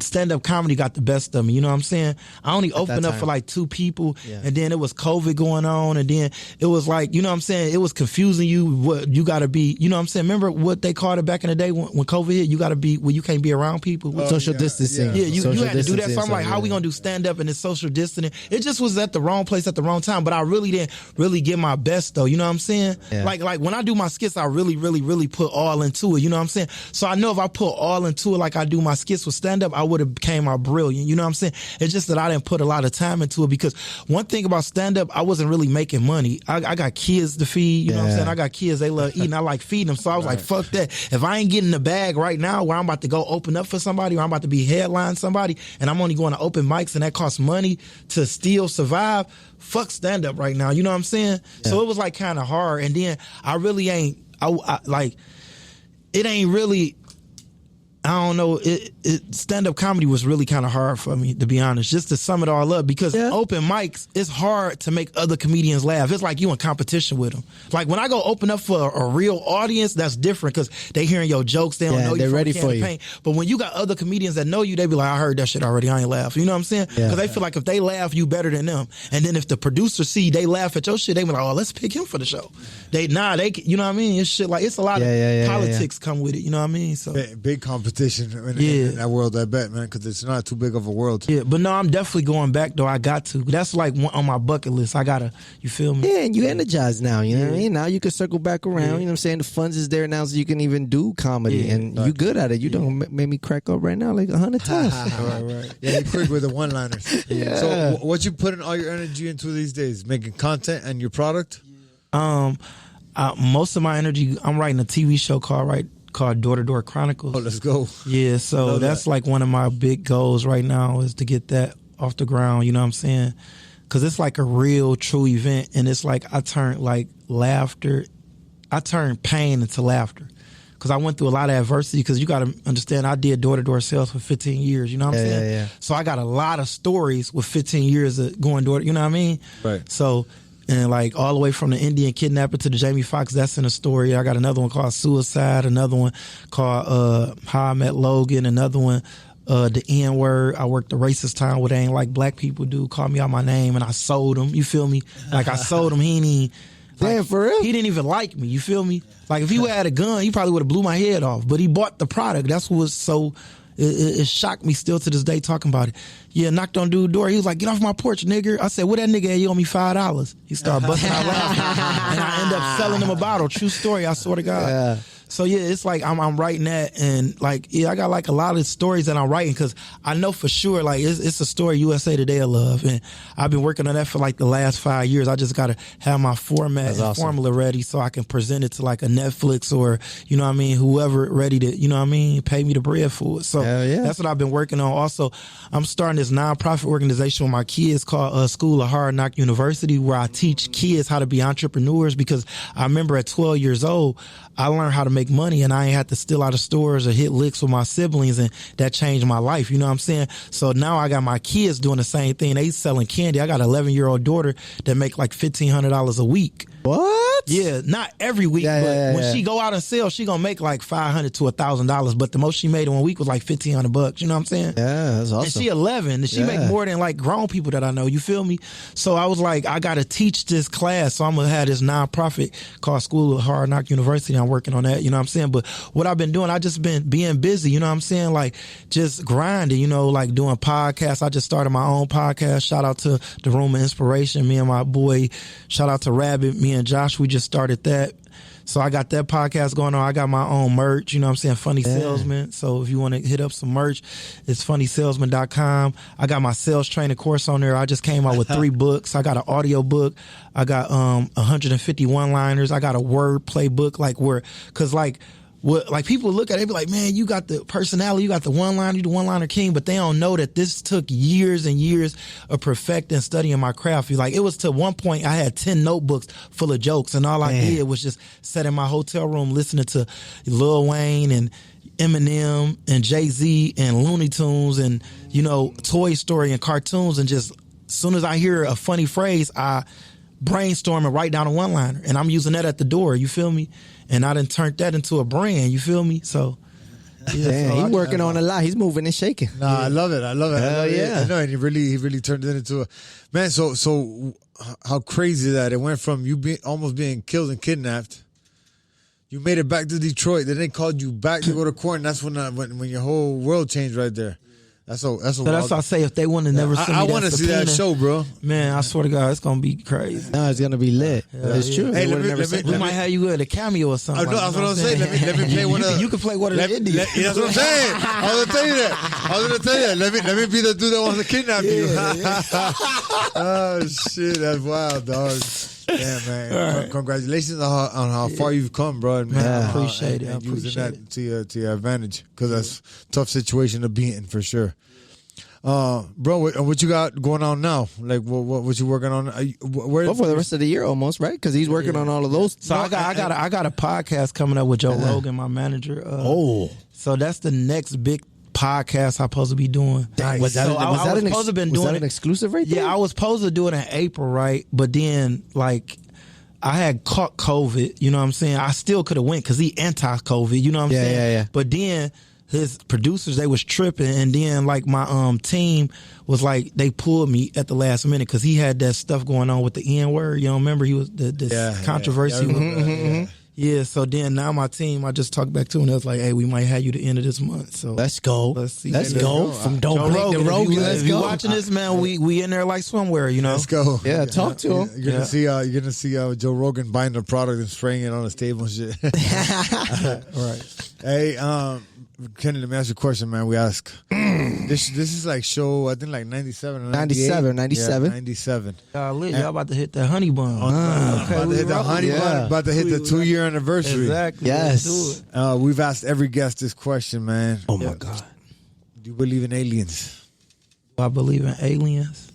stand-up comedy got the best of me, you know what I'm saying? I only opened up for like 2 people, and then it was COVID going on, and then it was like, you know what I'm saying, it was confusing you, what you got to be, you know what I'm saying? Remember what they called it back in the day when COVID hit? You got to be, well, you can't be around people. Social distancing. Yeah, you had to do that. So I'm like, how we going to do stand-up and it's social distancing? It just was at the wrong place at the wrong time, but I really didn't really give my best, though, you know what I'm saying? Yeah. Like when I do my skits, I really put all into it, you know what I'm saying? So I know if I put all into it like I do my skits with stand-up, I would have became brilliant, you know what I'm saying? It's just that I didn't put a lot of time into it because one thing about stand-up, I wasn't really making money. I got kids to feed, you know what I'm saying? I got kids, they love eating, I like feeding them, so I was like, fuck that. If I ain't getting the bag right now where I'm about to go open up for somebody or I'm about to be headline somebody and I'm only going to open mics and that costs money to still survive, fuck stand-up right now, you know what I'm saying? Yeah. So it was like kind of hard, and then I really ain't, like, it ain't really, I don't know, stand-up comedy was really kind of hard for me, to be honest, just to sum it all up, because open mics, it's hard to make other comedians laugh. It's like you in competition with them. Like when I go open up for a real audience, that's different because they hearing your jokes, they don't know you, they're ready for you. But when you got other comedians that know you, they be like, I heard that shit already, I ain't laugh. You know what I'm saying? Because they feel like if they laugh, you better than them. And then if the producer see they laugh at your shit, they be like, oh, let's pick him for the show. They you know what I mean? It's shit like, it's a lot of politics come with it, you know what I mean? So big competition. competition in that world, I bet, man, because it's not too big of a world. Yeah, but no, I'm definitely going back, though. I got to. That's like on my bucket list. I got to, you feel me? Yeah, and you energized now, you know what I mean? Now you can circle back around, you know what I'm saying? The funds is there now so you can even do comedy, and you good at it. You don't make me crack up right now like 100 times. Right. Yeah, you quick with the one-liners. Yeah. So what you putting all your energy into these days? Making content and your product? Most of my energy, I'm writing a TV show called Door to Door Chronicles. Oh, let's go. Yeah, so that's like one of my big goals right now is to get that off the ground, you know what I'm saying? Because it's like a real, true event, and it's like I turned pain into laughter. Because I went through a lot of adversity, because you got to understand, I did door-to-door sales for 15 years, you know what I'm saying? Yeah. So I got a lot of stories with 15 years of going door, you know what I mean? Right. So, and like all the way from the Indian kidnapper to the Jamie Foxx, that's in a story. I got another one called Suicide, another one called How I Met Logan, another one, the N-word. I worked the racist time where they ain't like black people do, called me out my name, and I sold him, you feel me? Like I sold him, he ain't even... Damn, for real? He didn't even like me, you feel me? Like if he would have had a gun, he probably would have blew my head off. But he bought the product. That's what was so... It shocked me still to this day talking about it. Yeah, knocked on dude's door. He was like, "Get off my porch, nigga." I said, "What that nigga at? You owe me $5." He started busting out laughing. And I end up selling him a bottle. True story, I swear to God. Yeah. So yeah, it's like I'm writing that, and like I got like a lot of stories that I'm writing, because I know for sure like it's a story USA Today will love, and I've been working on that for like the last 5 years. I just gotta have my format and formula ready so I can present it to like a Netflix or you know what I mean, whoever ready to, you know what I mean, pay me the bread for it. So that's what I've been working on. Also, I'm starting this nonprofit organization with my kids called School of Hard Knock University, where I teach kids how to be entrepreneurs, because I remember at 12 years old I learned how to make money, and I ain't had to steal out of stores or hit licks with my siblings, and that changed my life. You know what I'm saying? So now I got my kids doing the same thing. They selling candy. I got an 11-year-old daughter that make like $1,500 a week. What? Yeah, not every week, but when she go out and sell, she gonna make like $500 to $1,000. But the most she made in 1 week was like $1,500. You know what I'm saying? Yeah, that's awesome. And she 11, and she make more than like grown people that I know. You feel me? So I was like, I gotta teach this class. So I'm gonna have this nonprofit called School of Hard Knock University. I'm working on that. You know what I'm saying? But what I've been doing, I just been being busy. You know what I'm saying? Like just grinding. You know, like doing podcasts. I just started my own podcast. Shout out to the Room of Inspiration. Me and my boy. Shout out to Rabbit. Me and Josh. We just started that. So I got that podcast going on. I got my own merch, you know what I'm saying? Funny Salesman. So if you want to hit up some merch, it's funnysalesman.com. I got my sales training course on there. I just came out with 3 books. I got an audio book. I got 150 one-liners. I got a wordplay book, like where, cause like people look at it, they be like, man, you got the personality, you got the one-liner, you the one-liner king, but they don't know that this took years and years of perfecting and studying my craft. Like it was to one point I had 10 notebooks full of jokes, and all I did was just sit in my hotel room listening to Lil Wayne and Eminem and Jay-Z and Looney Tunes and, you know, Toy Story and cartoons, and just as soon as I hear a funny phrase, I brainstorm and write down a one-liner, and I'm using that at the door, you feel me? And I done turned that into a brand, you feel me? So, yeah, he's working on a lot. He's moving and shaking. Nah, I love it. Hell yeah. I know, and he really turned it into a man. So how crazy that it went from you almost being killed and kidnapped. You made it back to Detroit. Then they called you back to go to court, and that's when your whole world changed right there. That's what I say. If they wouldn't have never seen me, I want to see that show, bro. Man, I swear to God, it's gonna be crazy. No, it's gonna be lit. It's true. Hey, we might have you at a cameo or something. That's what I'm saying. Let me play one of. You can play one of the Indians. That's what I'm saying. I was gonna tell you that. Let me be the dude that wants to kidnap you. Oh shit, that's wild, dog. Yeah, man. Right. Congratulations on how far you've come, bro. Man, I appreciate it. Using that to your advantage, because that's a tough situation to be in for sure. Bro, what you got going on now? Like, what you working on? Well, for the rest of the year, almost, right? Because he's working on all of those. So I got a podcast coming up with Joe Rogan, my manager. So that's the next big podcast I'm supposed to be doing. Was that an exclusive right there? Yeah, I was supposed to do it in April, right? But then, like, I had caught COVID, you know what I'm saying? I still could have went because he anti-COVID, you know what I'm saying? Yeah. But then his producers, they was tripping, and then like my team was like, they pulled me at the last minute because he had that stuff going on with the N-word. You know, remember he was the controversy. Yeah, so then now my team, I just talked back to him and I was like, hey, we might have you the end of this month. So let's go. Let's see. Let's go. From Don't Blink to Rogan. If you're watching this, man, we in there like somewhere, you know. Let's go. Yeah, talk to him. You're gonna see Joe Rogan buying the product and spraying it on his table and shit. Right. Hey, Kenny, let me ask you a question, man. We ask. This is like show, I think like 97 or 97. 97. Y'all about to hit that honey bun. About to hit the honey bun. About to hit the 2-year anniversary. Exactly. Yes. Let's do it. We've asked every guest this question, man. Oh my God. Do you believe in aliens? Do I believe in aliens?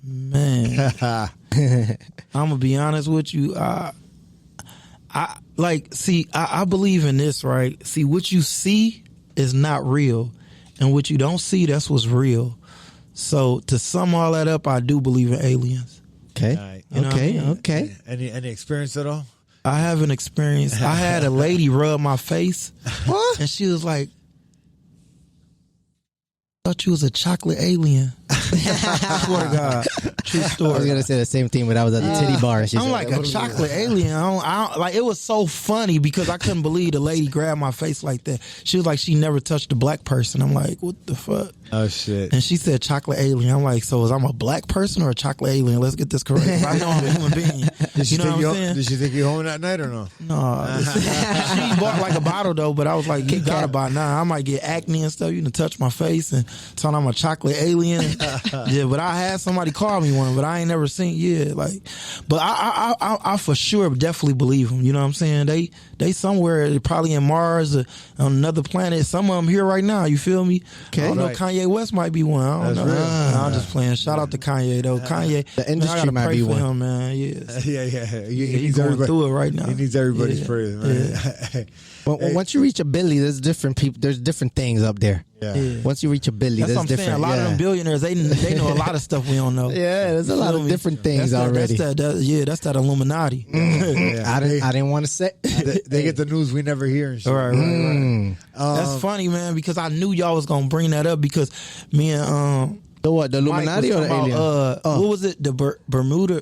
Man. I'm gonna be honest with you. I believe in this, right? See, what you see is not real, and what you don't see, that's what's real. So to sum all that up, I do believe in aliens. Okay. Right. You know what I mean? Okay. Any experience at all? I have an experience. I had a lady rub my face, and she was like, "Thought you was a chocolate alien." I swear to God, true story. I was gonna say the same thing, but I was at the titty bar. And she I'm said, like a chocolate alien. I don't, like, it was so funny because I couldn't believe the lady grabbed my face like that. She was like, she never touched a black person. I'm like, what the fuck? Oh shit! And she said chocolate alien. I'm like, so is I'm a black person or a chocolate alien? Let's get this correct. I know I'm a human being. Did she you know what I'm saying? Did she think you home that night or no? No, she bought like a bottle though, but I was like, you got it by now. I might get acne and stuff. You can touch my face and tell I'm a chocolate alien. Yeah, but I had somebody call me one, but I ain't never seen. Yeah, like, but I for sure definitely believe them. You know what I'm saying? They somewhere, probably in Mars or on another planet. Some of them here right now. You feel me? Okay. I don't know. Kanye West might be one. I don't know. Nah, I'm just playing. Shout out to Kanye though. Kanye, the industry man, I might gotta be pray for one. him, man. Yeah. He's going through it right now. He needs everybody's prayers, man. Yeah. Well, once you reach a billy, there's different people. There's different things up there. Yeah. Once you reach a billy, That's there's what I'm different. saying. A lot of them billionaires, they know a lot of stuff we don't know. Yeah, there's a lot of different things already. That's that Illuminati. I didn't want to say. They get the news we never hear and shit. Right. That's funny, man, because I knew y'all was gonna bring that up because me and The what? The Illuminati or the alien? What was it? The Bermuda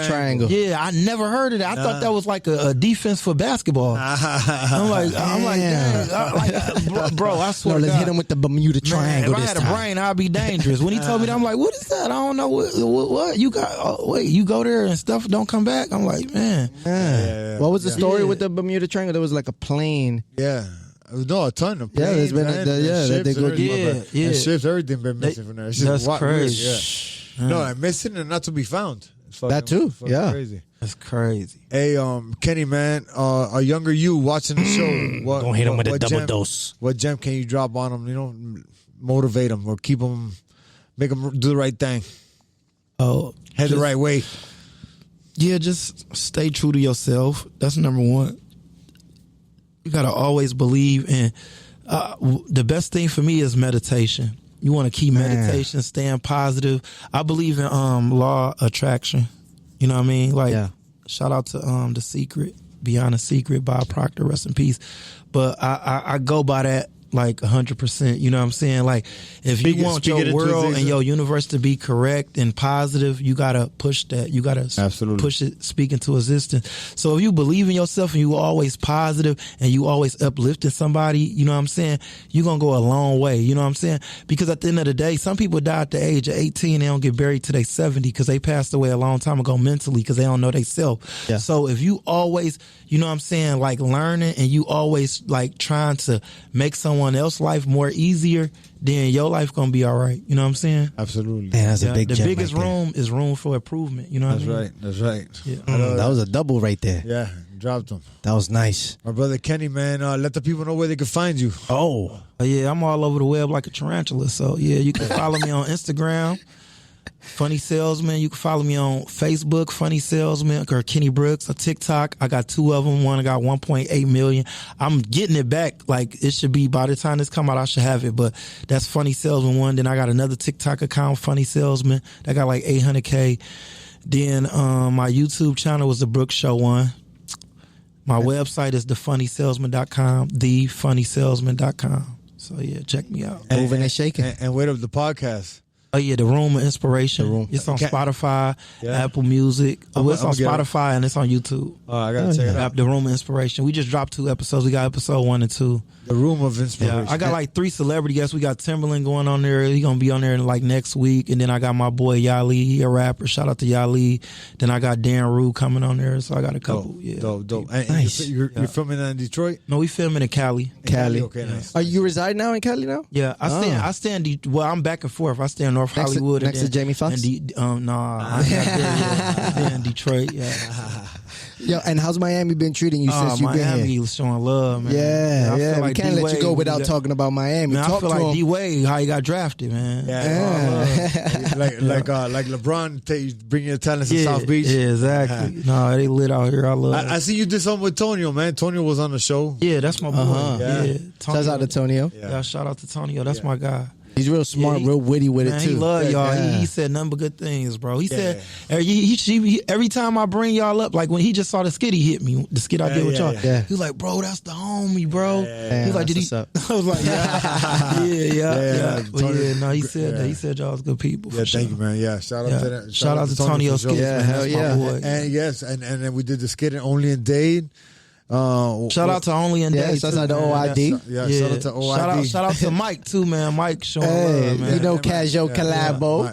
Triangle. Yeah, I never heard of that. I thought that was like a defense for basketball. I'm like, dang, bro, I swear. No, let's God. hit him with the Bermuda Triangle. If I had a brain, I'd be dangerous. When he told me that, I'm like, what is that? I don't know what you got. Oh, wait, you go there and stuff don't come back. I'm like, man. What was the story with the Bermuda Triangle? There was like a plane. Yeah. No, a ton of planes. Yeah, there's been ships, they go and ships, everything been missing from there. It's just That's crazy. Yeah. No, missing and not to be found. That too. Yeah, crazy. That's crazy. Hey, Kenny, man, a younger you watching the show. Don't hit him with a double dose. What gem can you drop on them? You know, motivate them or keep them, make them do the right thing. Oh, head the right way. Yeah, just stay true to yourself. That's number one. You gotta always believe in. The best thing for me is meditation. You want to keep meditation, staying positive. I believe in law of attraction. You know what I mean? Like, shout out to The Secret, Beyond the Secret, Bob Proctor, rest in peace. But I go by that like 100%. You know what I'm saying? Like, if you want your world and your universe to be correct and positive, you gotta push that. You gotta push it, speak into existence. So if you believe in yourself and you always positive and you always uplifting somebody, you know what I'm saying? You're gonna go a long way. You know what I'm saying? Because at the end of the day, some people die at the age of 18. They don't get buried till they 70 because they passed away a long time ago mentally because they don't know they self. Yeah. So if you always, you know what I'm saying, like learning and you always like trying to make someone else's life more easier, then your life gonna be all right. You know what I'm saying? Absolutely. Man, that's a big the gem biggest room is room for improvement. You know what I mean? That's right. Yeah. That was a double right there. Yeah, dropped them. That was nice. My brother Kenny, man, let the people know where they can find you. Yeah, I'm all over the web like a tarantula. So yeah, you can follow me on Instagram, Funny Salesman. You can follow me on Facebook, Funny Salesman, or Kenny Brooks, or TikTok. I got 2 of them. One I got 1.8 million. I'm getting it back. Like, it should be, by the time this come out, I should have it. But that's Funny Salesman 1. Then I got another TikTok account, Funny Salesman. That got like 800K. Then my YouTube channel was The Brooks Show 1. My website is thefunnysalesman.com, thefunnysalesman.com. So yeah, check me out. Moving and shaking. And wait up the podcast. Oh yeah, The Room of Inspiration. It's on Spotify, Apple Music. It's on Spotify and it's on YouTube. Oh, I gotta check it out. The Room of Inspiration. We just dropped 2 episodes. We got episode 1 and 2. The Room of Inspiration. Yeah, I got like 3 celebrity guests. We got Timberland going on there. He's gonna be on there like next week. And then I got my boy Yali, he a rapper. Shout out to Yali. Then I got Dan Rue coming on there. So I got a couple. Dope. And Nice. you're filming that in Detroit? No, we filming in Cali. Okay, nice. Are you reside now in Cali now? Yeah, I stay in well, I'm back and forth. I stay in North Next Hollywood. to Jamie Foxx? Nah, I'm not there yet. I stay in Detroit. Yeah. Yo, and how's Miami been treating you since you've been Miami here? was showing love, man. Yeah, I feel we like can't let you D-Wade, go without talking about Miami. Man, I Talk feel to like him. D-Wade, how he got drafted, man. Like LeBron bring your talents to South Beach. Yeah, exactly. No, they lit out here. I love it. I see you did something with Tonio, man. Tonio was on the show. Yeah, that's my boy. Yeah. Shout out to Tonio. Yeah, shout out to Tonio. That's my guy. He's real smart, real witty with it too. He love y'all. Yeah. He said nothing but good things, bro. He said every time I bring y'all up, like when he just saw the skit, he hit me. The skit I did with y'all. Yeah. He was like, bro, that's the homie, bro. He was like, did he? Up. I was like, yeah. But no, he said that. He said y'all was good people. Yeah, thank you, man. Yeah, shout out to that. Shout out to Tonio Skits. Yeah, man. hell That's yeah. my boy. And yes, and then we did the skit in Only in Dade. Shout out to Only in Dade. Shout out to OID. Shout out to OID. Shout out to Mike too, man. Mike showing love, man. You know, Casual Collabo.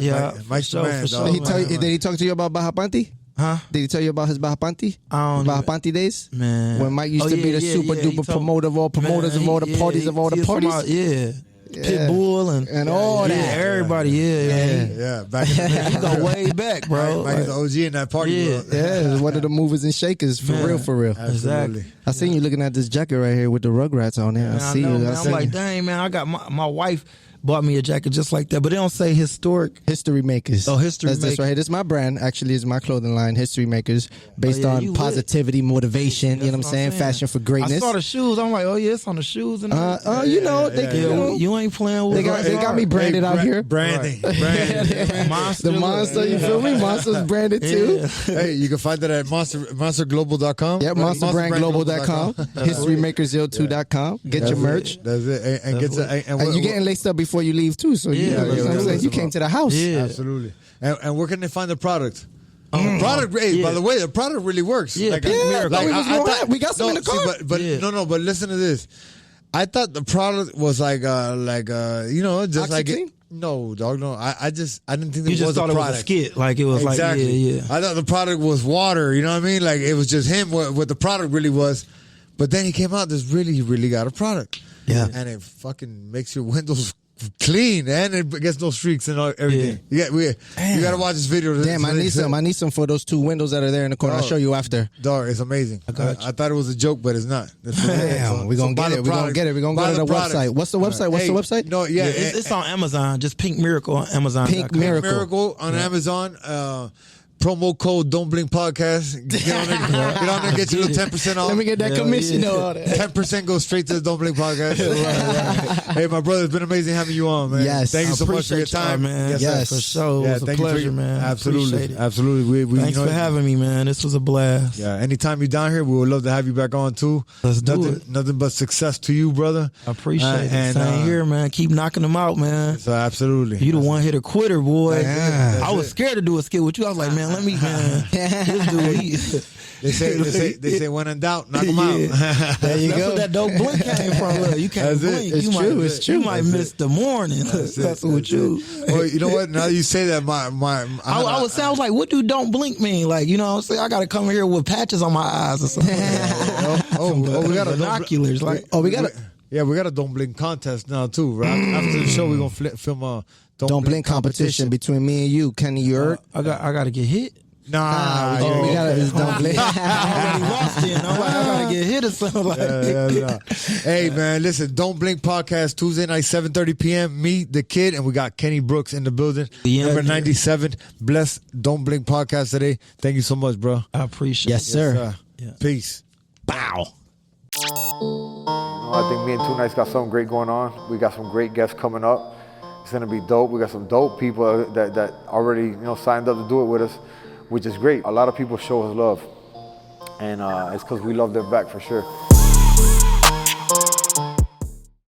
Mike's the man, for dog. sure. Did he talk to you about Baja Panty? Huh? Did he tell you about his Baja Panty? Baja Panty days? Man. When Mike used to be the super duper promoter of all promoters of all the parties of all the parties? Pitbull and all that. Everybody, Yeah, back in the day. You go way back, bro. Mike is the OG in that party. Yeah. Bro. Yeah, one of the movers and shakers, for real. Exactly. I seen you looking at this jacket right here with the Rugrats on it. I see know, you. man. I'm like, dang, man, I got my wife bought me a jacket just like that, but they don't say historic. History Makers. Oh, History That's Makers. right here. This is my brand. Actually, it's my clothing line, History Makers, based you on lit. positivity, motivation. You know what I'm saying? Fashion for greatness. I saw the shoes. I'm like, oh yeah, it's on the shoes and you know, you ain't playing with. They got me branded out here. Branding. Monster. The Monster, you feel me? Monster's branded too. Hey, you can find that at monsterglobal.com. Yep, monsterbrandglobal.com. Historymakers02.com. Get your merch. That's it. And you getting laced up before you leave too. So you know what I'm saying? You came to the house. Yeah. Absolutely. And where can they find the product? Product, by the way, the product really works. Yeah, like, we got some in the car. But listen to this. I thought the product was like just like it. No, dog, no. I didn't think You it just was thought a it product. was a skit, like it was Exactly. like I thought the product was water. You know what I mean? Like it was just him. What the product really was. But then he came out. This really got a product. Yeah. And it fucking makes your windows clean, and it gets no streaks and everything. You got to watch this video. Damn, I need some for those 2 windows that are there in the corner. I'll show you after. Dog, it's amazing. I thought it was a joke, but it's not. Damn, we're going to get it. We're going to get it. We're going to go to the website. What's the website? What's the website? No, it's on Amazon. Just Pink Miracle on Amazon. Pink Miracle. Miracle on Amazon. Promo code Don't Blink Podcast. Get on there, get your little 10% off. Let me get that commission. 10% goes straight to the Don't Blink Podcast. Hey, my brother, it's been amazing having you on, man. Yes. Thank you so much for your time, man. Yes, for sure. It was a pleasure, man. Absolutely. Thanks for having me, man. This was a blast. Yeah, anytime you're down here, we would love to have you back on too. Let's do it. Nothing but success to you, brother. I appreciate it. Same here, man. Keep knocking them out, man. So absolutely. You the one hitter quitter, boy. Yeah. I was scared to do a skit with you. I was like, man, let me, man. This dude, They say when in doubt, knock them out. There you that's go. where that dope blink came from. Look, you can't blink. It's true. It's true. You might miss the morning. That's what you. Well, you know what? Now you say that, I was like, what do don't blink mean? Like, you know what I'm saying? I got to come here with patches on my eyes or something. we got binoculars. we got a Don't Blink contest now too. Right after the show, we're gonna film a Don't Blink competition between me and you, Kenny. I got to get hit. Nah, we gotta just Don't Blink. I already lost it. I'm like, I gotta get hit or something. Hey man, listen, Don't Blink podcast Tuesday night 7:30 p.m. Me, the kid, and we got Kenny Brooks in the building. Number 97. Bless Don't Blink podcast today. Thank you so much, bro. I appreciate it. Yes, sir. Peace. Bow. I think me and Two Nights got something great going on. We got some great guests coming up. It's gonna be dope. We got some dope people that already signed up to do it with us, which is great. A lot of people show us love, and it's because we love them back for sure.